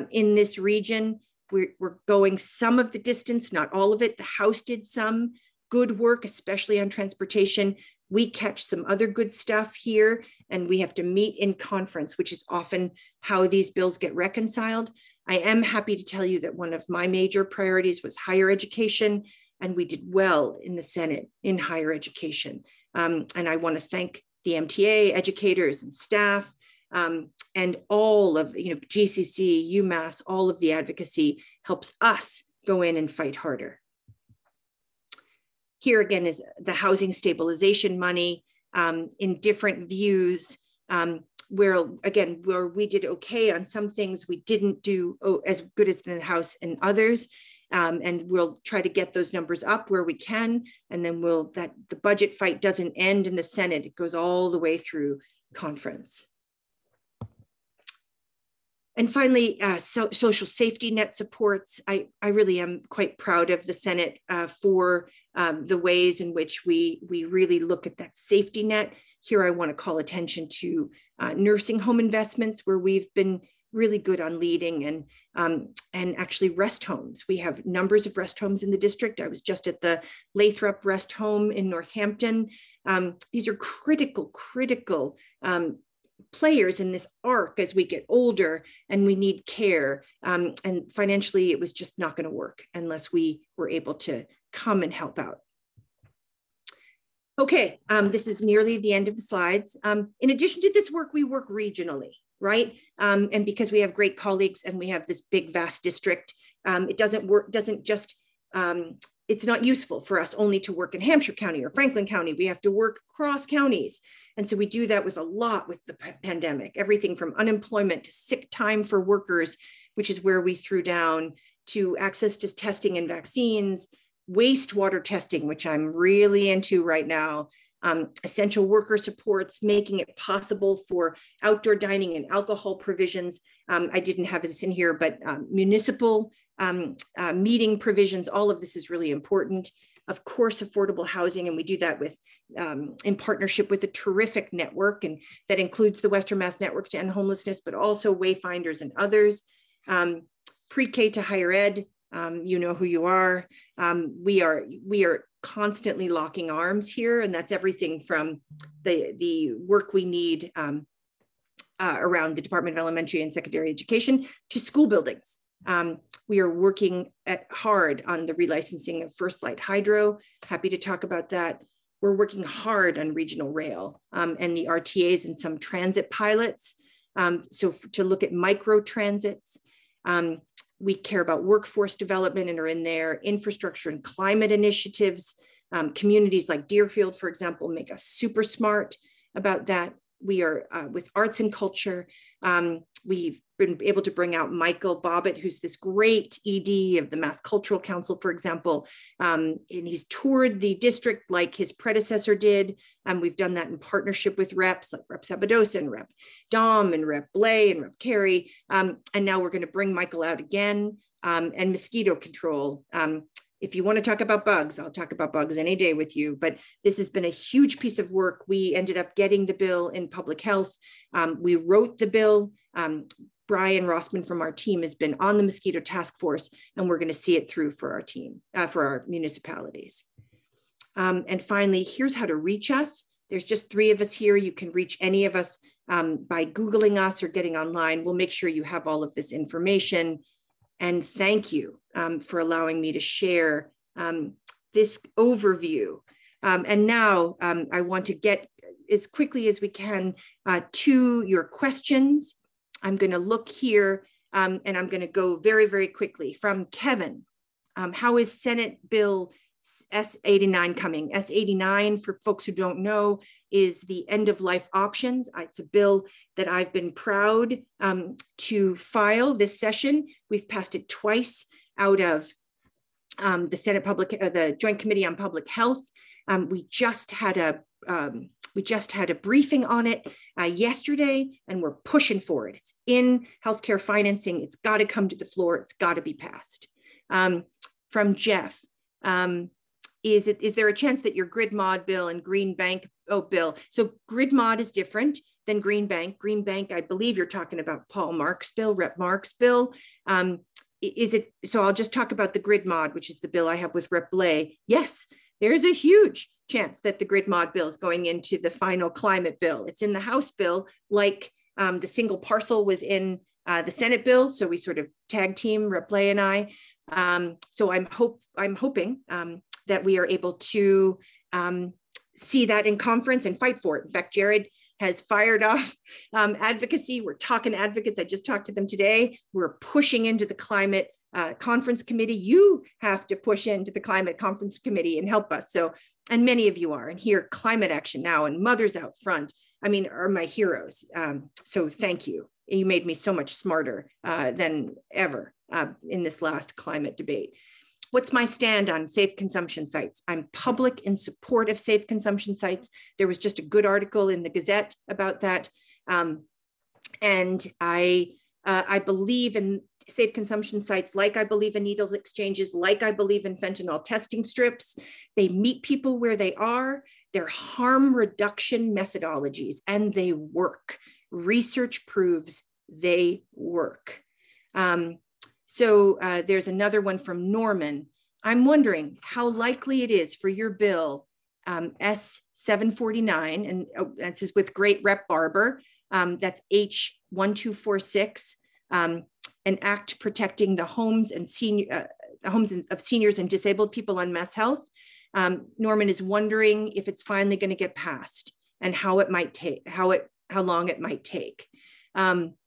in this region. We're going some of the distance, not all of it. The House did some good work, especially on transportation. We catch some other good stuff here, and we have to meet in conference, which is often how these bills get reconciled. I am happy to tell you that one of my major priorities was higher education, and we did well in the Senate in higher education. And I want to thank the MTA educators and staff, and all of GCC, Umass, all of the advocacy helps us go in and fight harder. Here again is the housing stabilization money in different views, where we did okay on some things, we didn't do as good as the House and others. And we'll try to get those numbers up where we can. And then the budget fight doesn't end in the Senate. It goes all the way through conference. And finally, social safety net supports. I really am quite proud of the Senate for the ways in which we really look at that safety net. Here I want to call attention to nursing home investments, where we've been really good on leading, and actually rest homes. We have numbers of rest homes in the district. I was just at the Lathrop Rest Home in Northampton. These are critical players in this arc as we get older and we need care. And financially, it was just not going to work unless we were able to come and help out. Okay, this is nearly the end of the slides. In addition to this work, we work regionally, right? And because we have great colleagues and we have this big, vast district, it's not useful for us only to work in Hampshire County or Franklin County. We have to work across counties. And so we do that with the pandemic, everything from unemployment to sick time for workers, which is where we threw down, to access to testing and vaccines, wastewater testing, which I'm really into right now, essential worker supports, making it possible for outdoor dining and alcohol provisions. I didn't have this in here, but municipal meeting provisions, all of this is really important. Of course, affordable housing, and we do that with in partnership with a terrific network, and that includes the Western Mass Network to End Homelessness, but also Wayfinders and others. Pre-K to higher ed, you know who you are. We are constantly locking arms here, and that's everything from the work we need around the Department of Elementary and Secondary Education to school buildings. We are working hard on the relicensing of First Light Hydro. Happy to talk about that. We're working hard on regional rail and the RTAs and some transit pilots. So to look at micro transits. We care about workforce development and are in there, infrastructure and climate initiatives. Communities like Deerfield, for example, make us super smart about that. We are with arts and culture. We've been able to bring out Michael Bobbitt, who's this great ED of the Mass Cultural Council, for example, and he's toured the district like his predecessor did. We've done that in partnership with reps like Rep Sabadosa and Rep Dom and Rep Blay and Rep Carey. And now we're going to bring Michael out again, and Mosquito Control. If you want to talk about bugs, I'll talk about bugs any day with you, but this has been a huge piece of work. We ended up getting the bill in public health. We wrote the bill. Brian Rossman from our team has been on the mosquito task force, and we're going to see it through for our team, for our municipalities. And finally, here's how to reach us. There's just 3 of us here. You can reach any of us by Googling us or getting online. We'll make sure you have all of this information. And thank you for allowing me to share this overview. And now I want to get as quickly as we can to your questions. I'm going to look here and I'm going to go very, very quickly. From Kevin, how is Senate Bill S89 coming? S89, for folks who don't know, is the end of life options. It's a bill that I've been proud to file this session. We've passed it twice out of the Senate the Joint Committee on Public Health. We just had a briefing on it yesterday, and we're pushing for it. It's in healthcare financing. It's got to come to the floor. It's got to be passed. From Jeff, is there a chance that your grid mod bill and green bank bill? So grid mod is different than green bank. Green bank, I believe you're talking about Paul Mark's bill, Rep Mark's bill. So I'll just talk about the grid mod, which is the bill I have with Rep Blay. Yes, there's a huge chance that the grid mod bill is going into the final climate bill. It's in the House bill, like the single parcel was in the Senate bill. So we sort of tag team, Rep Blay and I. So I'm hoping that we are able to see that in conference and fight for it. In fact, Jared has fired off advocacy. We're talking advocates. I just talked to them today. We're pushing into the climate conference committee. You have to push into the climate conference committee and help us. So, and many of you are, and here Climate Action Now and Mothers Out Front, I mean, are my heroes. So thank you. You made me so much smarter than ever in this last climate debate. What's my stand on safe consumption sites? I'm public in support of safe consumption sites. There was just a good article in the Gazette about that. And I believe in safe consumption sites, like I believe in needles exchanges, like I believe in fentanyl testing strips. They meet people where they are. They're harm reduction methodologies, and they work. Research proves they work. There's another one from Norman. I'm wondering how likely it is for your bill, S749, and this is with Great Rep Barber, that's H1246, an act protecting the homes and homes of seniors and disabled people on mass health. Norman is wondering if it's finally going to get passed and how it might take, how long it might take. Norman,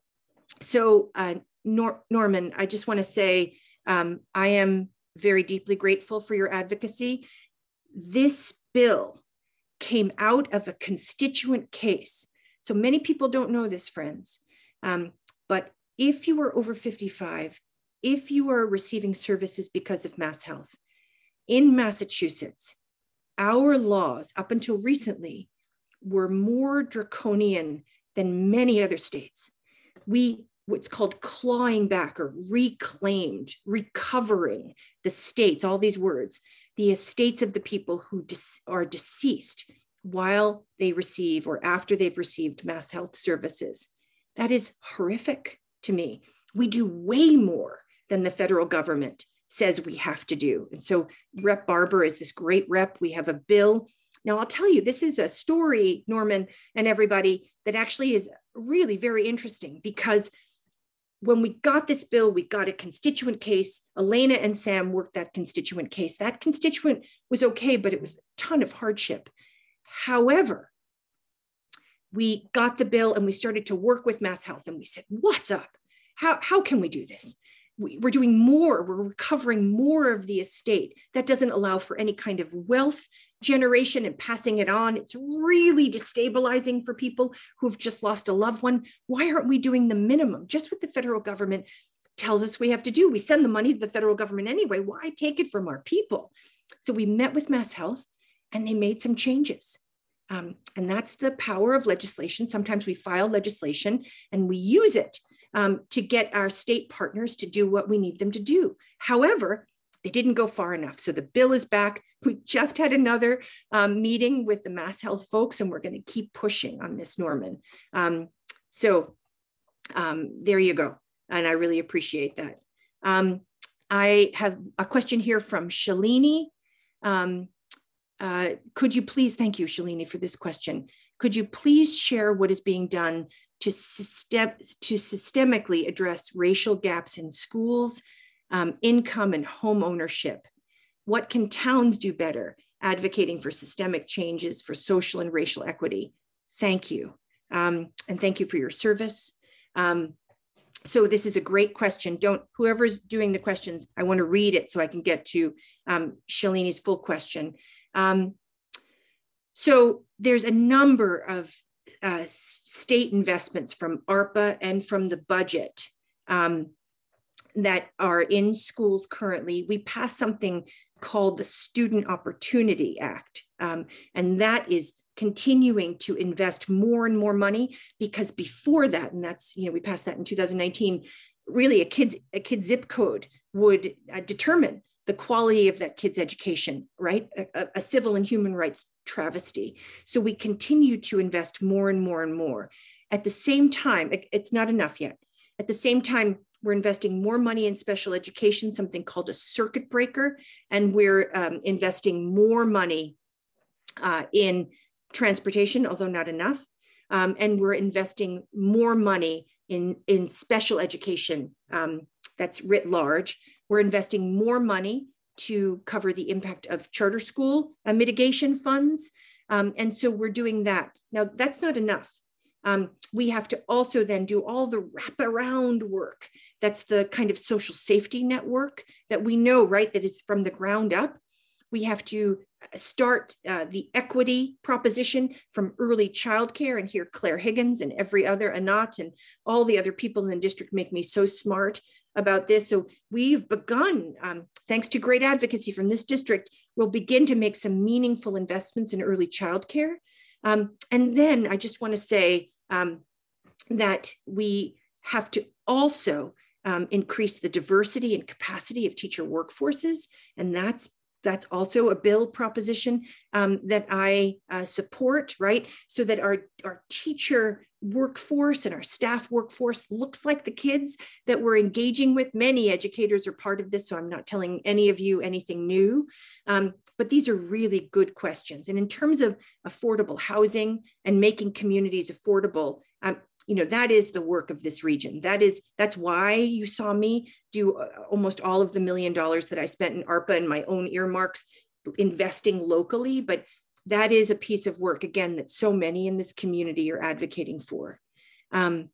I just want to say, I am very deeply grateful for your advocacy. This bill came out of a constituent case. So many people don't know this, friends, but if you are over 55, if you are receiving services because of mass health, in Massachusetts, our laws up until recently were more draconian than many other states. What's called clawing back or reclaimed, recovering the states, all these words, the estates of the people who are deceased while they receive or after they've received mass health services. That is horrific to me. We do way more than the federal government says we have to do. And so Rep Barber is this great rep. We have a bill. Now I'll tell you, this is a story, Norman and everybody, that actually is really very interesting, because when we got this bill, we got a constituent case. Elena and Sam worked that constituent case. That constituent was okay, but it was a ton of hardship. However, we got the bill and we started to work with mass health, and we said, what's up? How can we do this? We're doing more, we're recovering more of the estate. That doesn't allow for any kind of wealth generation and passing it on. It's really destabilizing for people who've just lost a loved one. Why aren't we doing the minimum? Just what the federal government tells us we have to do. We send the money to the federal government anyway. Why take it from our people? So we met with Mass Health and they made some changes. And that's the power of legislation. Sometimes we file legislation and we use it to get our state partners to do what we need them to do. However, they didn't go far enough. So the bill is back. We just had another meeting with the Mass Health folks, and we're going to keep pushing on this, Norman. There you go. And I really appreciate that. I have a question here from Shalini. Could you please, thank you, Shalini, for this question. Could you please share what is being done to systemically address racial gaps in schools, income and home ownership? What can towns do better advocating for systemic changes for social and racial equity? Thank you. And thank you for your service. So this is a great question. Whoever's doing the questions, I want to read it so I can get to Shalini's full question. So there's a number of state investments from ARPA and from the budget that are in schools currently. We passed something called the Student Opportunity Act, and that is continuing to invest more and more money, because before that, and that's, we passed that in 2019, really a kid's zip code would determine the quality of that kid's education, right? A civil and human rights travesty. So we continue to invest more and more and more. At the same time, it's not enough yet. At the same time, we're investing more money in special education, something called a circuit breaker, and we're investing more money in transportation, although not enough. And we're investing more money in special education, that's writ large. We're investing more money to cover the impact of charter school mitigation funds. And so we're doing that. Now, that's not enough. We have to also then do all the wraparound work. That's the kind of social safety network that we know, right, that is from the ground up. We have to start the equity proposition from early childcare, and here Claire Higgins and every other, Anat and all the other people in the district make me so smart about this. So we've begun, thanks to great advocacy from this district, we'll begin to make some meaningful investments in early childcare. And then I just want to say that we have to also increase the diversity and capacity of teacher workforces, and that's that's also a bill proposition that I support, right? So that our teacher workforce and our staff workforce looks like the kids that we're engaging with. Many educators are part of this, so I'm not telling any of you anything new, but these are really good questions. And in terms of affordable housing and making communities affordable, that is the work of this region. That's why you saw me do almost all of the $1 million that I spent in ARPA and my own earmarks investing locally. But that is a piece of work, again, that so many in this community are advocating for. I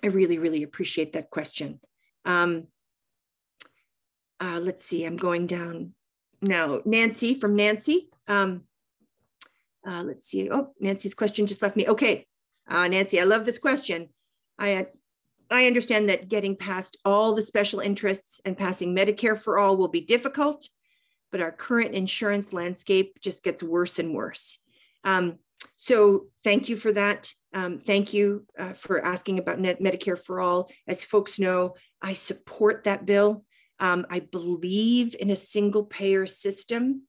really, really appreciate that question. Let's see, I'm going down now. Nancy, from Nancy. Let's see, oh, Nancy's question just left me. Okay, Nancy, I love this question. I understand that getting past all the special interests and passing Medicare for all will be difficult, but our current insurance landscape just gets worse and worse. So thank you for that. Thank you for asking about Medicare for all. As folks know, I support that bill. I believe in a single payer system.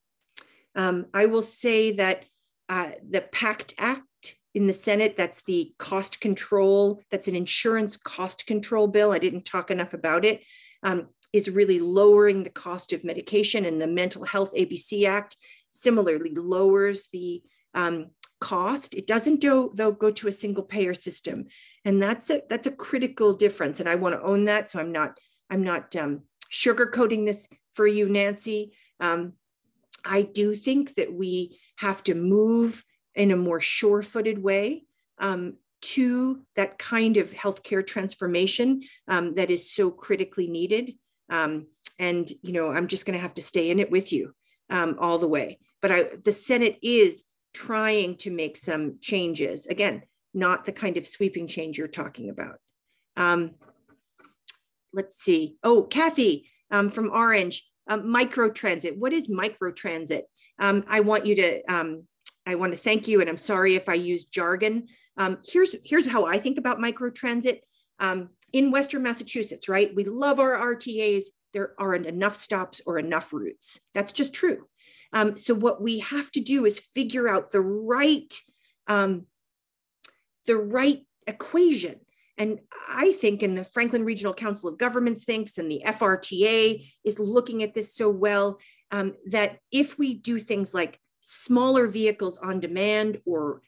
I will say that the PACT Act in the Senate, that's the cost control, that's an insurance cost control bill. I didn't talk enough about it. Is really lowering the cost of medication, and the Mental Health ABC Act similarly lowers the cost. It doesn't though go to a single payer system, and that's a critical difference. And I want to own that, so I'm not sugarcoating this for you, Nancy. I do think that we have to move in a more sure-footed way to that kind of healthcare transformation that is so critically needed. And I'm just going to have to stay in it with you all the way. But the Senate is trying to make some changes. Again, not the kind of sweeping change you're talking about. Let's see. Oh, Kathy from Orange, microtransit. What is microtransit? I want to thank you, and I'm sorry if I use jargon. Here's how I think about microtransit. In Western Massachusetts, right? We love our RTAs. There aren't enough stops or enough routes. That's just true. So what we have to do is figure out the right equation. And I think, and the Franklin Regional Council of Governments thinks, and the FRTA is looking at this so well, that if we do things like smaller vehicles on demand, or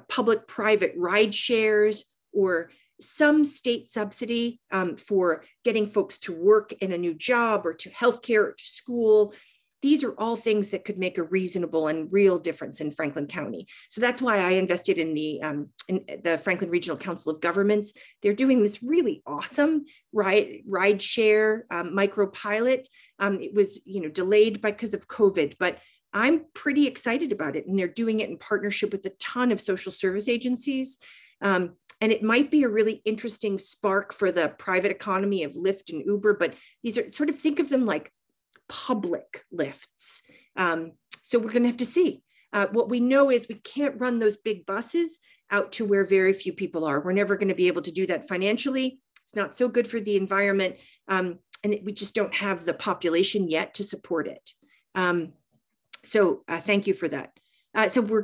public-private ride shares, or some state subsidy for getting folks to work in a new job, or to healthcare, or to school, these are all things that could make a reasonable and real difference in Franklin County. So that's why I invested in the Franklin Regional Council of Governments. They're doing this really awesome ride share micro pilot. It was delayed because of COVID, but I'm pretty excited about it. And they're doing it in partnership with a ton of social service agencies. And it might be a really interesting spark for the private economy of Lyft and Uber, but these are sort of, think of them like public lifts. So we're going to have to see. What we know is we can't run those big buses out to where very few people are. We're never going to be able to do that financially. It's not so good for the environment. And we just don't have the population yet to support it. So thank you for that. So we're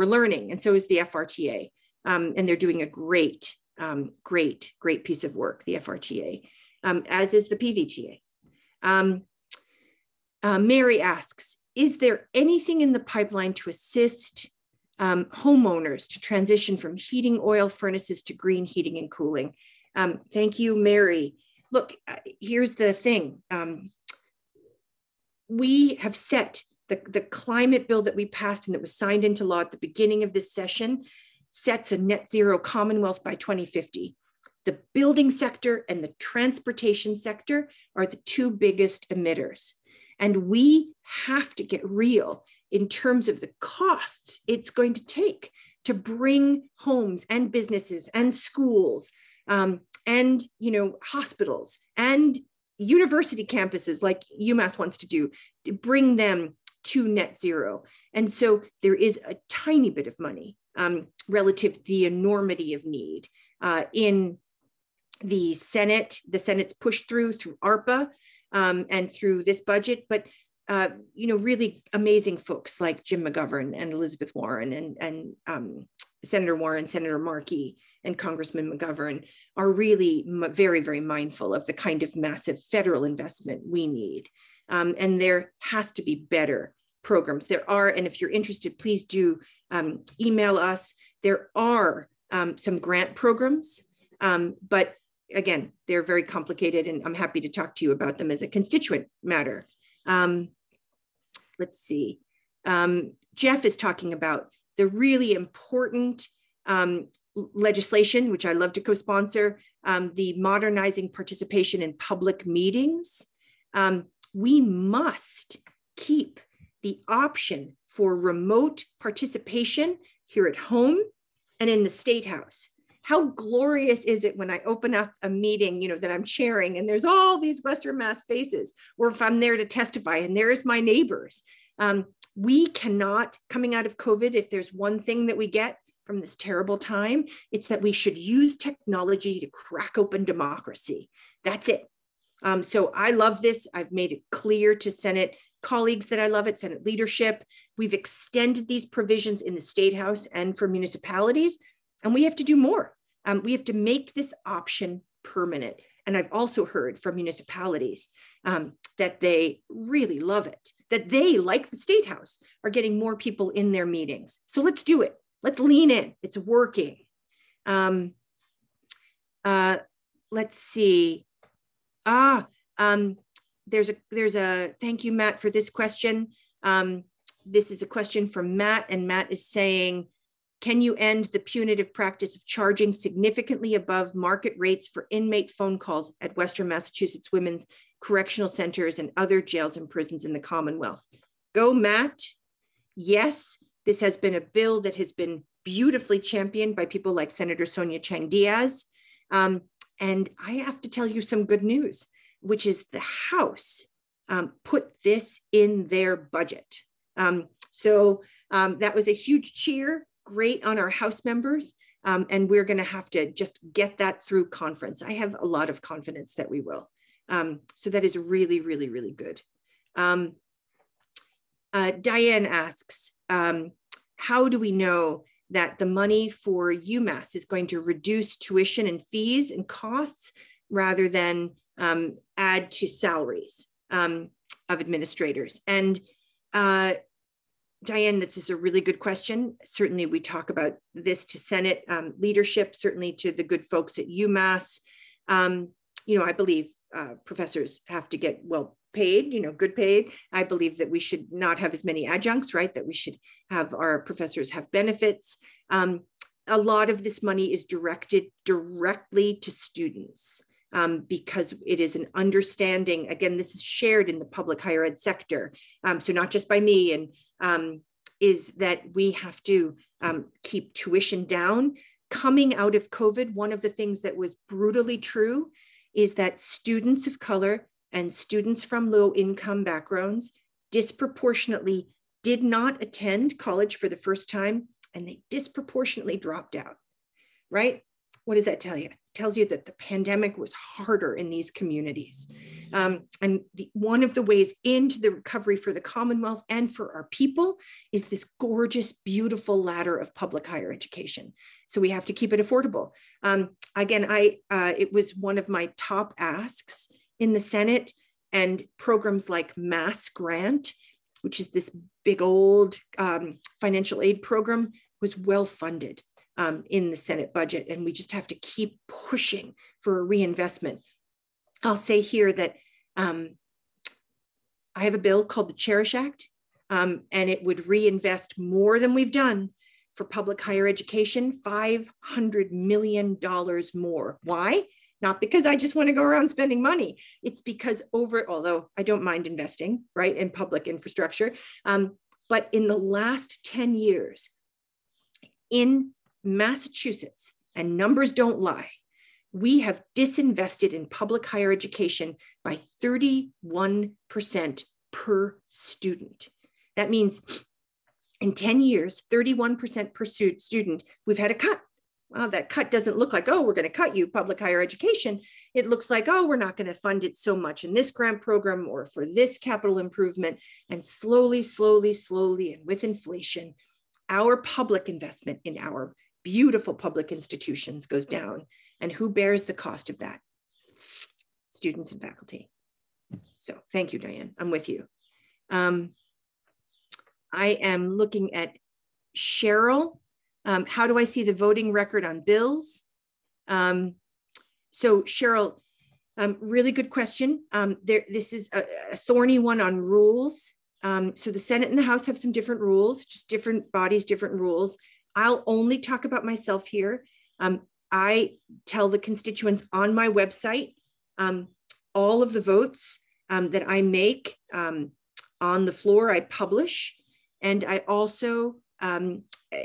learning, and so is the FRTA. And they're doing a great piece of work, the FRTA, as is the PVTA. Mary asks, is there anything in the pipeline to assist homeowners to transition from heating oil furnaces to green heating and cooling? Thank you, Mary. Look, here's the thing. We have set the climate bill that we passed and that was signed into law at the beginning of this session sets a net zero Commonwealth by 2050. The building sector and the transportation sector are the two biggest emitters. And we have to get real in terms of the costs it's going to take to bring homes and businesses and schools and hospitals and university campuses like Umass wants to do, to bring them to net zero. And so there is a tiny bit of money relative to the enormity of need in the Senate. The Senate's pushed through ARPA and through this budget, but really amazing folks like Jim McGovern and Elizabeth Warren and Senator Warren, Senator Markey, and Congressman McGovern are really very, very mindful of the kind of massive federal investment we need. And there has to be better programs. There are, and if you're interested, please do email us. There are some grant programs, but again, they're very complicated, and I'm happy to talk to you about them as a constituent matter. Let's see. Jeff is talking about the really important legislation, which I love to co-sponsor, the Modernizing Participation in Public Meetings. We must keep the option for remote participation here at home and in the State House. How glorious is it when I open up a meeting, that I'm chairing and there's all these Western Mass faces, or if I'm there to testify and there's my neighbors. We cannot, coming out of COVID, if there's one thing that we get from this terrible time, it's that we should use technology to crack open democracy. That's it. So I love this. I've made it clear to Senate colleagues that I love it, Senate leadership. We've extended these provisions in the State House and for municipalities, and we have to do more. We have to make this option permanent. And I've also heard from municipalities that they really love it, that they, like the State House, are getting more people in their meetings. So let's do it. Let's lean in. It's working. Let's see. There's a, thank you, Matt, for this question. This is a question from Matt, and Matt is saying, can you end the punitive practice of charging significantly above market rates for inmate phone calls at Western Massachusetts Women's Correctional Centers and other jails and prisons in the Commonwealth? Go, Matt. Yes, this has been a bill that has been beautifully championed by people like Senator Sonia Chang Diaz. And I have to tell you some good news, which is the House put this in their budget. So that was a huge cheer, great on our House members. And we're going to have to just get that through conference. I have a lot of confidence that we will. So that is really, really, really good. Diane asks, how do we know that the money for Umass is going to reduce tuition and fees and costs rather than add to salaries of administrators? And Diane, this is a really good question. Certainly we talk about this to Senate leadership, certainly to the good folks at Umass. I believe professors have to get well paid, good paid. I believe that we should not have as many adjuncts, right? That we should have our professors have benefits. A lot of this money is directed directly to students because it is an understanding. Again, this is shared in the public higher ed sector. So not just by me, and is that we have to keep tuition down. Coming out of COVID, one of the things that was brutally true is that students of color and students from low income backgrounds disproportionately did not attend college for the first time, and they disproportionately dropped out, right? What does that tell you? It tells you that the pandemic was harder in these communities. And one of the ways into the recovery for the Commonwealth and for our people is this gorgeous, beautiful ladder of public higher education. So we have to keep it affordable. Again, it was one of my top asks in the Senate, and programs like Mass Grant, which is this big old financial aid program, was well funded in the Senate budget. And we just have to keep pushing for a reinvestment. I'll say here that I have a bill called the Cherish Act, and it would reinvest more than we've done for public higher education, $500 million more. Why? Not because I just want to go around spending money. It's because although I don't mind investing, right, in public infrastructure, but in the last 10 years in Massachusetts, and numbers don't lie, we have disinvested in public higher education by 31% per student. That means in 10 years, 31% per student, we've had a cut. well, that cut doesn't look like, oh, we're going to cut you public higher education. It looks like, oh, we're not going to fund it so much in this grant program or for this capital improvement. And slowly, and with inflation, our public investment in our beautiful public institutions goes down. And who bears the cost of that? Students and faculty. So thank you, Diane. I'm with you. I am looking at Cheryl. How do I see the voting record on bills? So Cheryl, really good question. This is a thorny one on rules. So the Senate and the House have some different rules, just different bodies, different rules. I'll only talk about myself here. I tell the constituents on my website all of the votes that I make on the floor, I publish. And I also,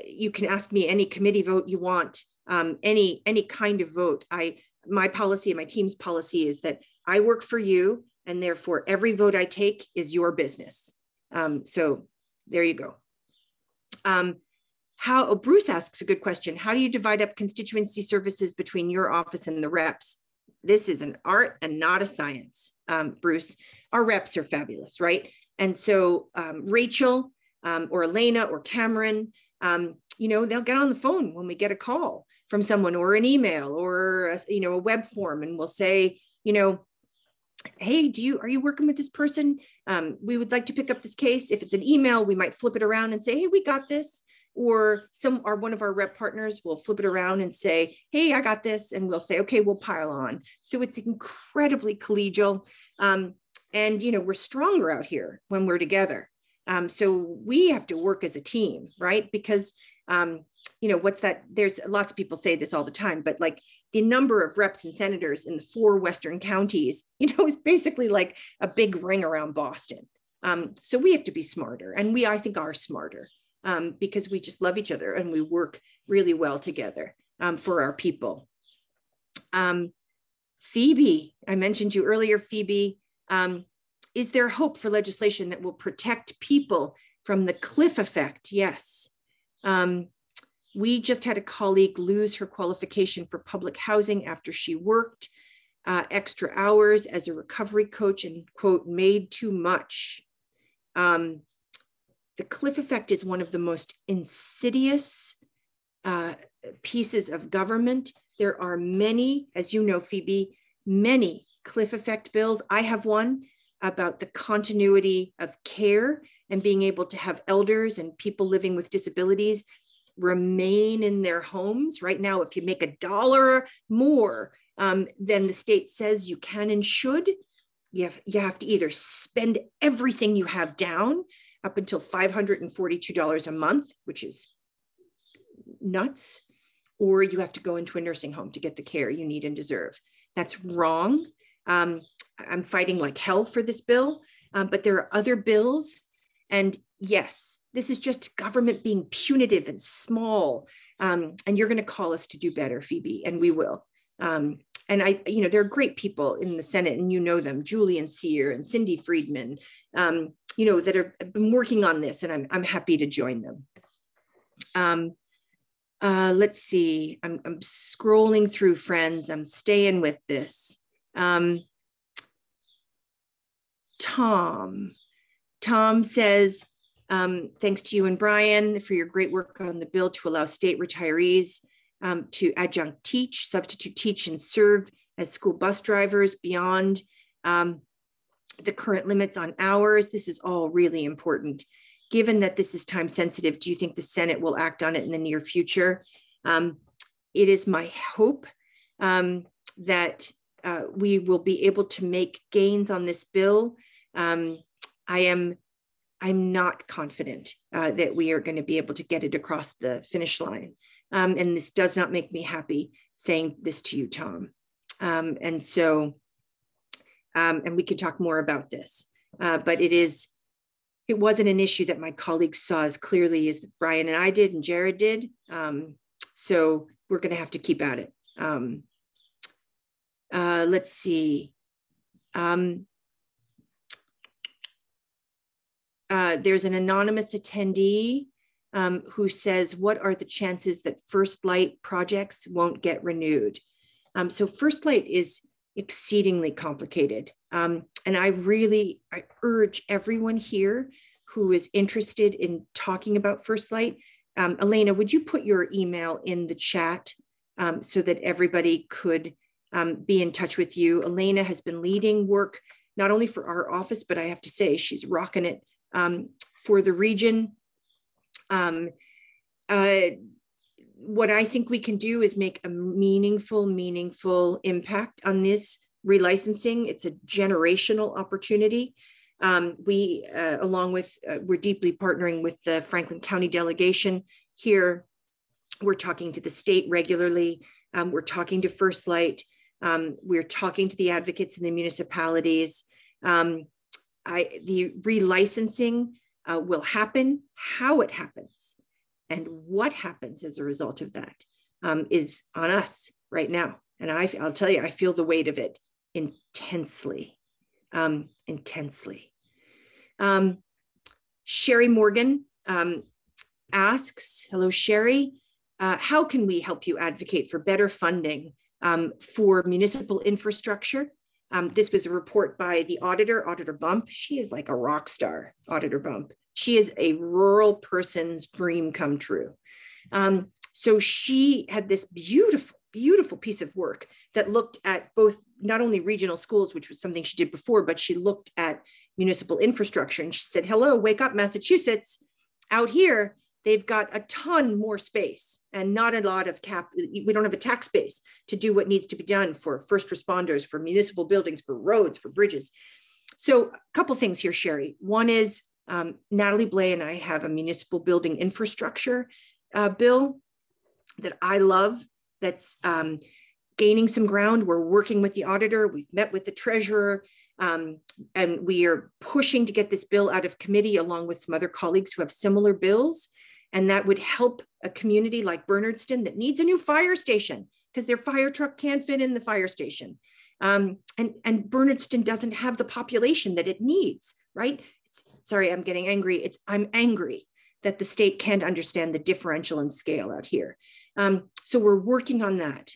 you can ask me any committee vote you want, any kind of vote. My policy and my team's policy is that I work for you, and therefore every vote I take is your business. So there you go. Bruce asks a good question. How do you divide up constituency services between your office and the reps? This is an art and not a science, Bruce. Our reps are fabulous, right? And so Rachel or Elena or Cameron, they'll get on the phone when we get a call from someone or an email or a web form, and we'll say, hey, are you working with this person? We would like to pick up this case. If it's an email, we might flip it around and say, hey, we got this. Or one of our rep partners will flip it around and say, hey, I got this. And we'll say, okay, we'll pile on. So it's incredibly collegial. And, we're stronger out here when we're together. So we have to work as a team, right? Because, what's that? There's lots of people say this all the time, but like the number of reps and senators in the 4 Western counties, is basically like a big ring around Boston. So we have to be smarter, and I think, are smarter. Because we just love each other and we work really well together for our people. Phoebe, I mentioned you earlier, Phoebe. Is there hope for legislation that will protect people from the cliff effect? Yes. We just had a colleague lose her qualification for public housing after she worked extra hours as a recovery coach and, quote, made too much. The cliff effect is one of the most insidious pieces of government. There are many, as you know, Phoebe, many cliff effect bills. I have one about the continuity of care and being able to have elders and people living with disabilities remain in their homes. Right now, if you make $1 more than the state says you can and should, you have to either spend everything you have down up until $542 a month, which is nuts, or you have to go into a nursing home to get the care you need and deserve. That's wrong. I'm fighting like hell for this bill, but there are other bills. And yes, this is just government being punitive and small. And you're going to call us to do better, Phoebe, and we will. And there are great people in the Senate, and you know them, Julian Sear and Cindy Friedman, that have been working on this, and I'm happy to join them. Let's see, I'm scrolling through, friends. I'm staying with this. Tom says, thanks to you and Brian for your great work on the bill to allow state retirees to adjunct teach, substitute teach, and serve as school bus drivers beyond the current limits on hours. This is all really important. Given that this is time sensitive, do you think the Senate will act on it in the near future? It is my hope that we will be able to make gains on this bill. I'm not confident that we are going to be able to get it across the finish line. And this does not make me happy saying this to you, Tom. And we could talk more about this, but it wasn't an issue that my colleagues saw as clearly as Brian and I did and Jared did. So we're going to have to keep at it. Let's see. There's an anonymous attendee who says, what are the chances that First Light projects won't get renewed? So First Light is exceedingly complicated. And I urge everyone here who is interested in talking about First Light. Elena, would you put your email in the chat so that everybody could be in touch with you? Elena has been leading work, not only for our office, but I have to say she's rocking it for the region. What I think we can do is make a meaningful impact on this relicensing. It's a generational opportunity. We're deeply partnering with the Franklin County delegation here. We're talking to the state regularly. We're talking to First Light. We're talking to the advocates in the municipalities. The relicensing will happen. How it happens and what happens as a result of that is on us right now. And I'll tell you, I feel the weight of it intensely. Sherry Morgan asks, hello, Sherry, how can we help you advocate for better funding for municipal infrastructure? This was a report by the Auditor Bump. She is like a rock star, Auditor Bump. She is a rural person's dream come true. So she had this beautiful piece of work that looked at both not only regional schools, which was something she did before, but she looked at municipal infrastructure. And she said, hello, wake up, Massachusetts. Out here, they've got a ton more space and not a lot of we don't have a tax base to do what needs to be done for first responders, for municipal buildings, for roads, for bridges. So a couple things here, Sherry. One is Natalie Blay and I have a municipal building infrastructure bill that I love that's gaining some ground. We're working with the auditor. We've met with the treasurer. And we are pushing to get this bill out of committee along with some other colleagues who have similar bills. And that would help a community like Bernardston that needs a new fire station because their fire truck can't fit in the fire station. And Bernardston doesn't have the population that it needs, right? Sorry, I'm getting angry. I'm angry that the state can't understand the differential in scale out here. So we're working on that.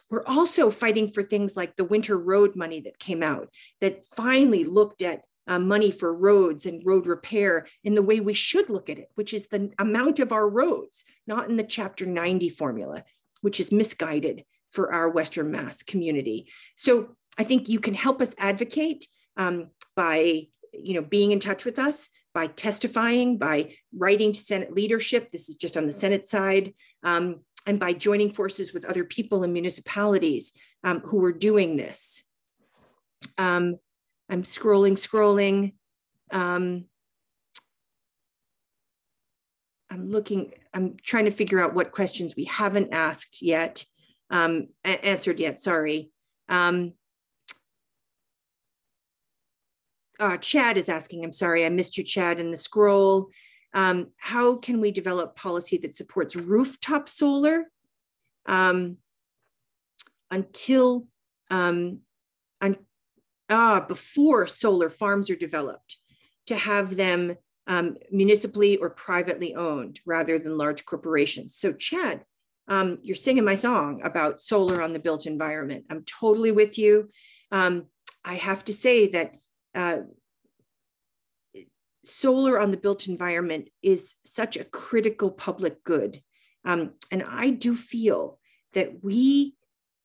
We're also fighting for things like the winter road money that came out that finally looked at money for roads and road repair in the way we should look at it, which is the amount of our roads, not in the Chapter 90 formula, which is misguided for our Western Mass community. So I think you can help us advocate by being in touch with us, by testifying, by writing to Senate leadership. This is just on the Senate side. And by joining forces with other people in municipalities who are doing this. I'm scrolling. I'm trying to figure out what questions we haven't asked yet, answered yet, sorry. Chad is asking, I'm sorry, I missed you, Chad, in the scroll. How can we develop policy that supports rooftop solar before solar farms are developed, to have them municipally or privately owned rather than large corporations? So Chad, you're singing my song about solar on the built environment. I'm totally with you. I have to say that solar on the built environment is such a critical public good. And I do feel that we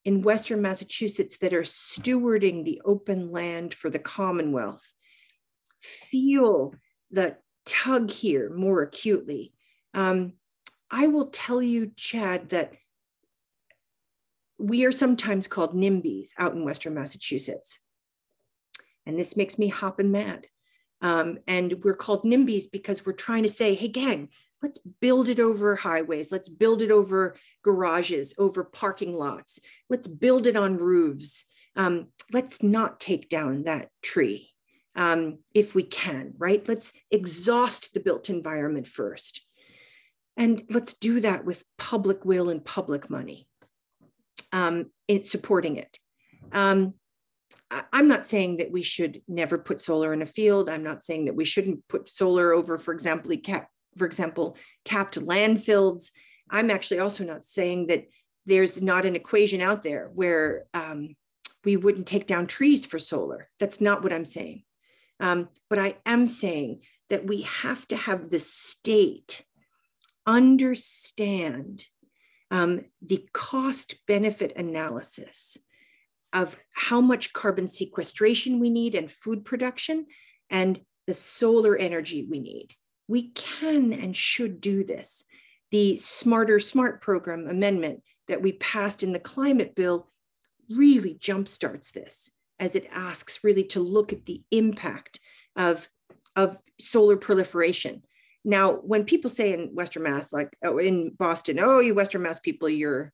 in Western Massachusetts that are stewarding the open land for the Commonwealth feel the tug here more acutely. I will tell you, Chad, that we are sometimes called NIMBYs out in Western Massachusetts. And this makes me hopping mad. And we're called NIMBYs because we're trying to say, hey, gang, let's build it over highways. Let's build it over garages, over parking lots. Let's build it on roofs. Let's not take down that tree if we can, right? Let's exhaust the built environment first. And let's do that with public will and public money in supporting it. I'm not saying that we should never put solar in a field. I'm not saying that we shouldn't put solar over, for example, for example, capped landfills. I'm actually also not saying that there's not an equation out there where we wouldn't take down trees for solar. That's not what I'm saying. But I am saying that we have to have the state understand the cost benefit analysis of how much carbon sequestration we need and food production and the solar energy we need. We can and should do this. The Smarter Smart program amendment that we passed in the climate bill really jumpstarts this, as it asks really to look at the impact of solar proliferation. Now, when people say in Western Mass, like in Boston, oh, you Western Mass people, you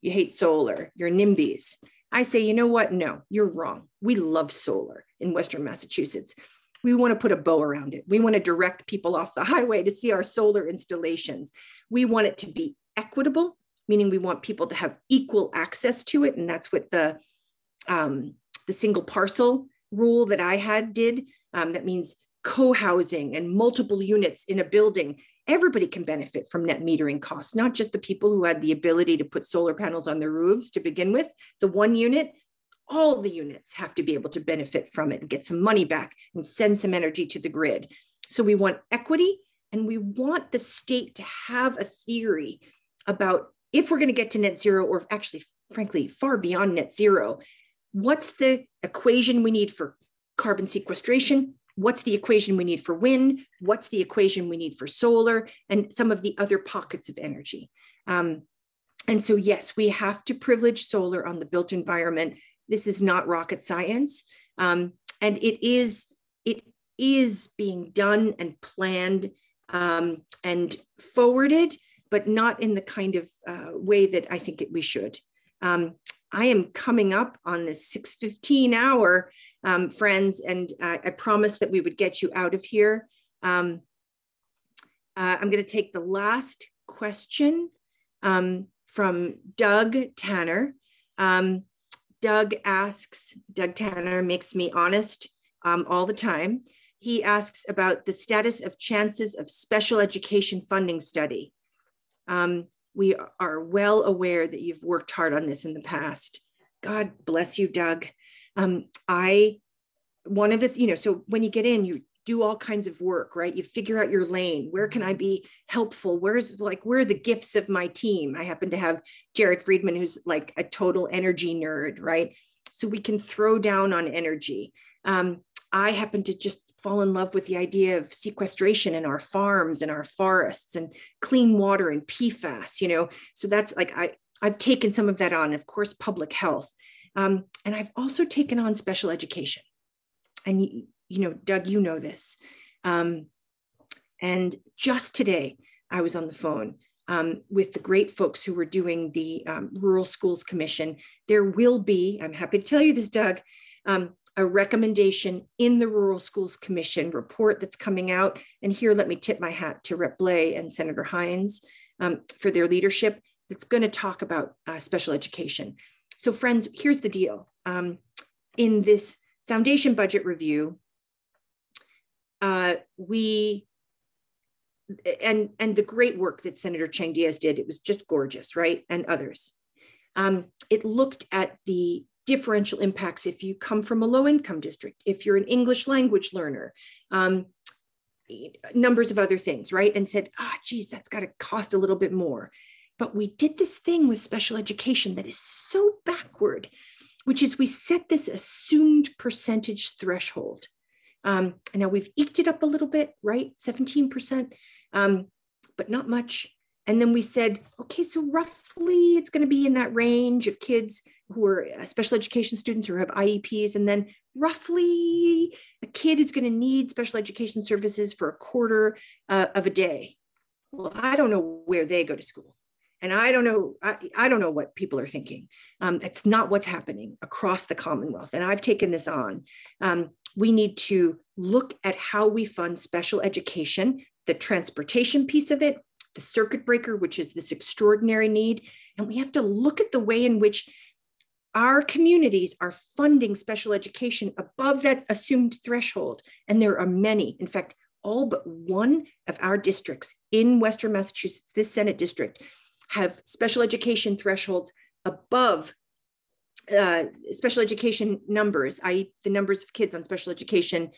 hate solar, you're NIMBYs. I say, you know what? No, you're wrong. We love solar in Western Massachusetts. We want to put a bow around it. We want to direct people off the highway to see our solar installations. We want it to be equitable, meaning we want people to have equal access to it. And that's what the single parcel rule that I had did. That means co-housing and multiple units in a building. Everybody can benefit from net metering costs, not just the people who had the ability to put solar panels on their roofs to begin with. The one unit, all the units have to be able to benefit from it and get some money back and send some energy to the grid. So we want equity, and we want the state to have a theory about if we're going to get to net zero, or actually, frankly, far beyond net zero, what's the equation we need for carbon sequestration? What's the equation we need for wind? What's the equation we need for solar and some of the other pockets of energy? And so, yes, we have to privilege solar on the built environment. This is not rocket science. And it is being done and planned and forwarded, but not in the kind of way that I think we should. I am coming up on this 6:15 hour, friends, and I promised that we would get you out of here. I'm going to take the last question from Doug Tanner. Doug Tanner makes me honest all the time. He asks about the status of chances of special education funding study. We are well aware that you've worked hard on this in the past. God bless you, Doug. So when you get in, you do all kinds of work, right? You figure out your lane. Where can I be helpful? Where are the gifts of my team? I happen to have Jared Friedman, who's like a total energy nerd, right? So we can throw down on energy. I happen to just fall in love with the idea of sequestration in our farms and our forests and clean water and PFAS, so that's like, I've taken some of that on, of course, public health. And I've also taken on special education. And, Doug, you know this. And just today, I was on the phone with the great folks who were doing the Rural Schools Commission. There will be, I'm happy to tell you this, Doug, a recommendation in the Rural Schools Commission report that's coming out. And here, let me tip my hat to Rep. Blais and Senator Hines for their leadership. That's going to talk about special education. So friends, here's the deal. In this foundation budget review, and the great work that Senator Chang Diaz did, it was just gorgeous, right? And others. It looked at the differential impacts if you come from a low-income district, if you're an English language learner, numbers of other things, right? And said, geez, that's got to cost a little bit more. But we did this thing with special education that is so backward, which is we set this assumed percentage threshold. And now we've eked it up a little bit, right? 17%, but not much. And then we said, okay, so roughly it's going to be in that range of kids who are special education students or have IEPs. And then roughly a kid is going to need special education services for a quarter of a day. Well, I don't know where they go to school. And I don't know what people are thinking. That's not what's happening across the Commonwealth. And I've taken this on. We need to look at how we fund special education, the transportation piece of it, the circuit breaker, which is this extraordinary need. And we have to look at the way in which our communities are funding special education above that assumed threshold. And there are many. In fact, all but one of our districts in Western Massachusetts, this Senate district, have special education thresholds above special education numbers, i.e. the numbers of kids on special education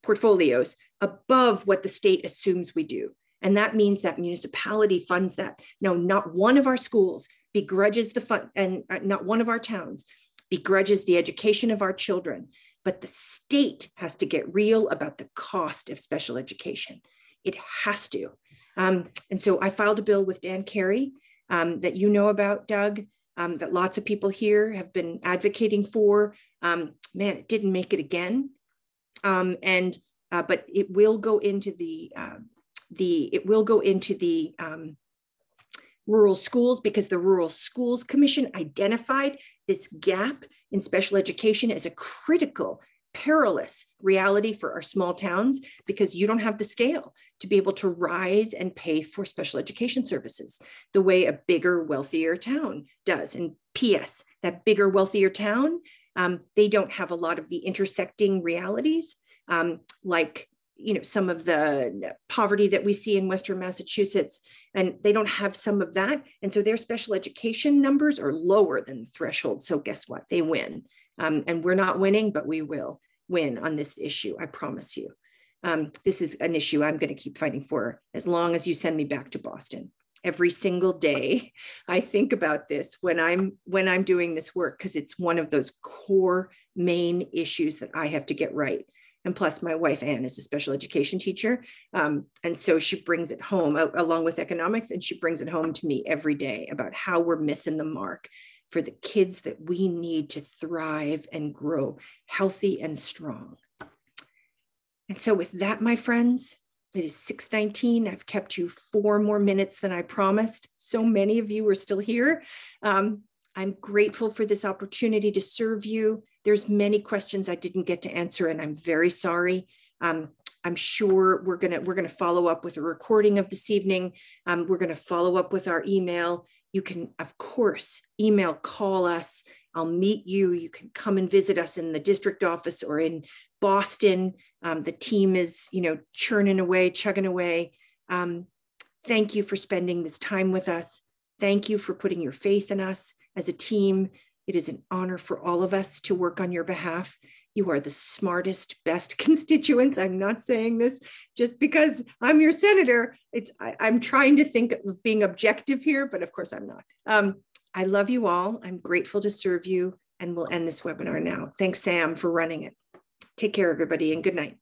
portfolios above what the state assumes we do. And that means that municipality funds that. No, not one of our schools begrudges the fund, and not one of our towns begrudges the education of our children, but the state has to get real about the cost of special education. It has to. And so I filed a bill with Dan Carey that you know about, Doug, that lots of people here have been advocating for. Man, it didn't make it again. But it will go into the rural schools, because the Rural Schools Commission identified this gap in special education as a critical, perilous reality for our small towns, because you don't have the scale to be able to rise and pay for special education services the way a bigger, wealthier town does. And P.S., that bigger, wealthier town, they don't have a lot of the intersecting realities, like some of the poverty that we see in Western Massachusetts, and they don't have some of that. And so their special education numbers are lower than the threshold. So guess what? They win. And we're not winning, but we will win on this issue. I promise you. This is an issue I'm going to keep fighting for as long as you send me back to Boston. Every single day, I think about this when I'm doing this work, because it's one of those core main issues that I have to get right. And plus, my wife, Anne, is a special education teacher. And so she brings it home along with economics, and she brings it home to me every day about how we're missing the mark for the kids that we need to thrive and grow healthy and strong. And so with that, my friends, it is 6:19. I've kept you 4 more minutes than I promised. So many of you are still here. I'm grateful for this opportunity to serve you. There's many questions I didn't get to answer, and I'm very sorry. I'm sure we're gonna follow up with a recording of this evening. We're gonna follow up with our email. You can, of course, email, call us. I'll meet you. You can come and visit us in the district office or in Boston. The team is, churning away, chugging away. Thank you for spending this time with us. Thank you for putting your faith in us as a team. It is an honor for all of us to work on your behalf. You are the smartest, best constituents. I'm not saying this just because I'm your senator. I'm trying to think of being objective here, but of course I'm not. I love you all. I'm grateful to serve you, and we'll end this webinar now. Thanks, Sam, for running it. Take care, everybody, and good night.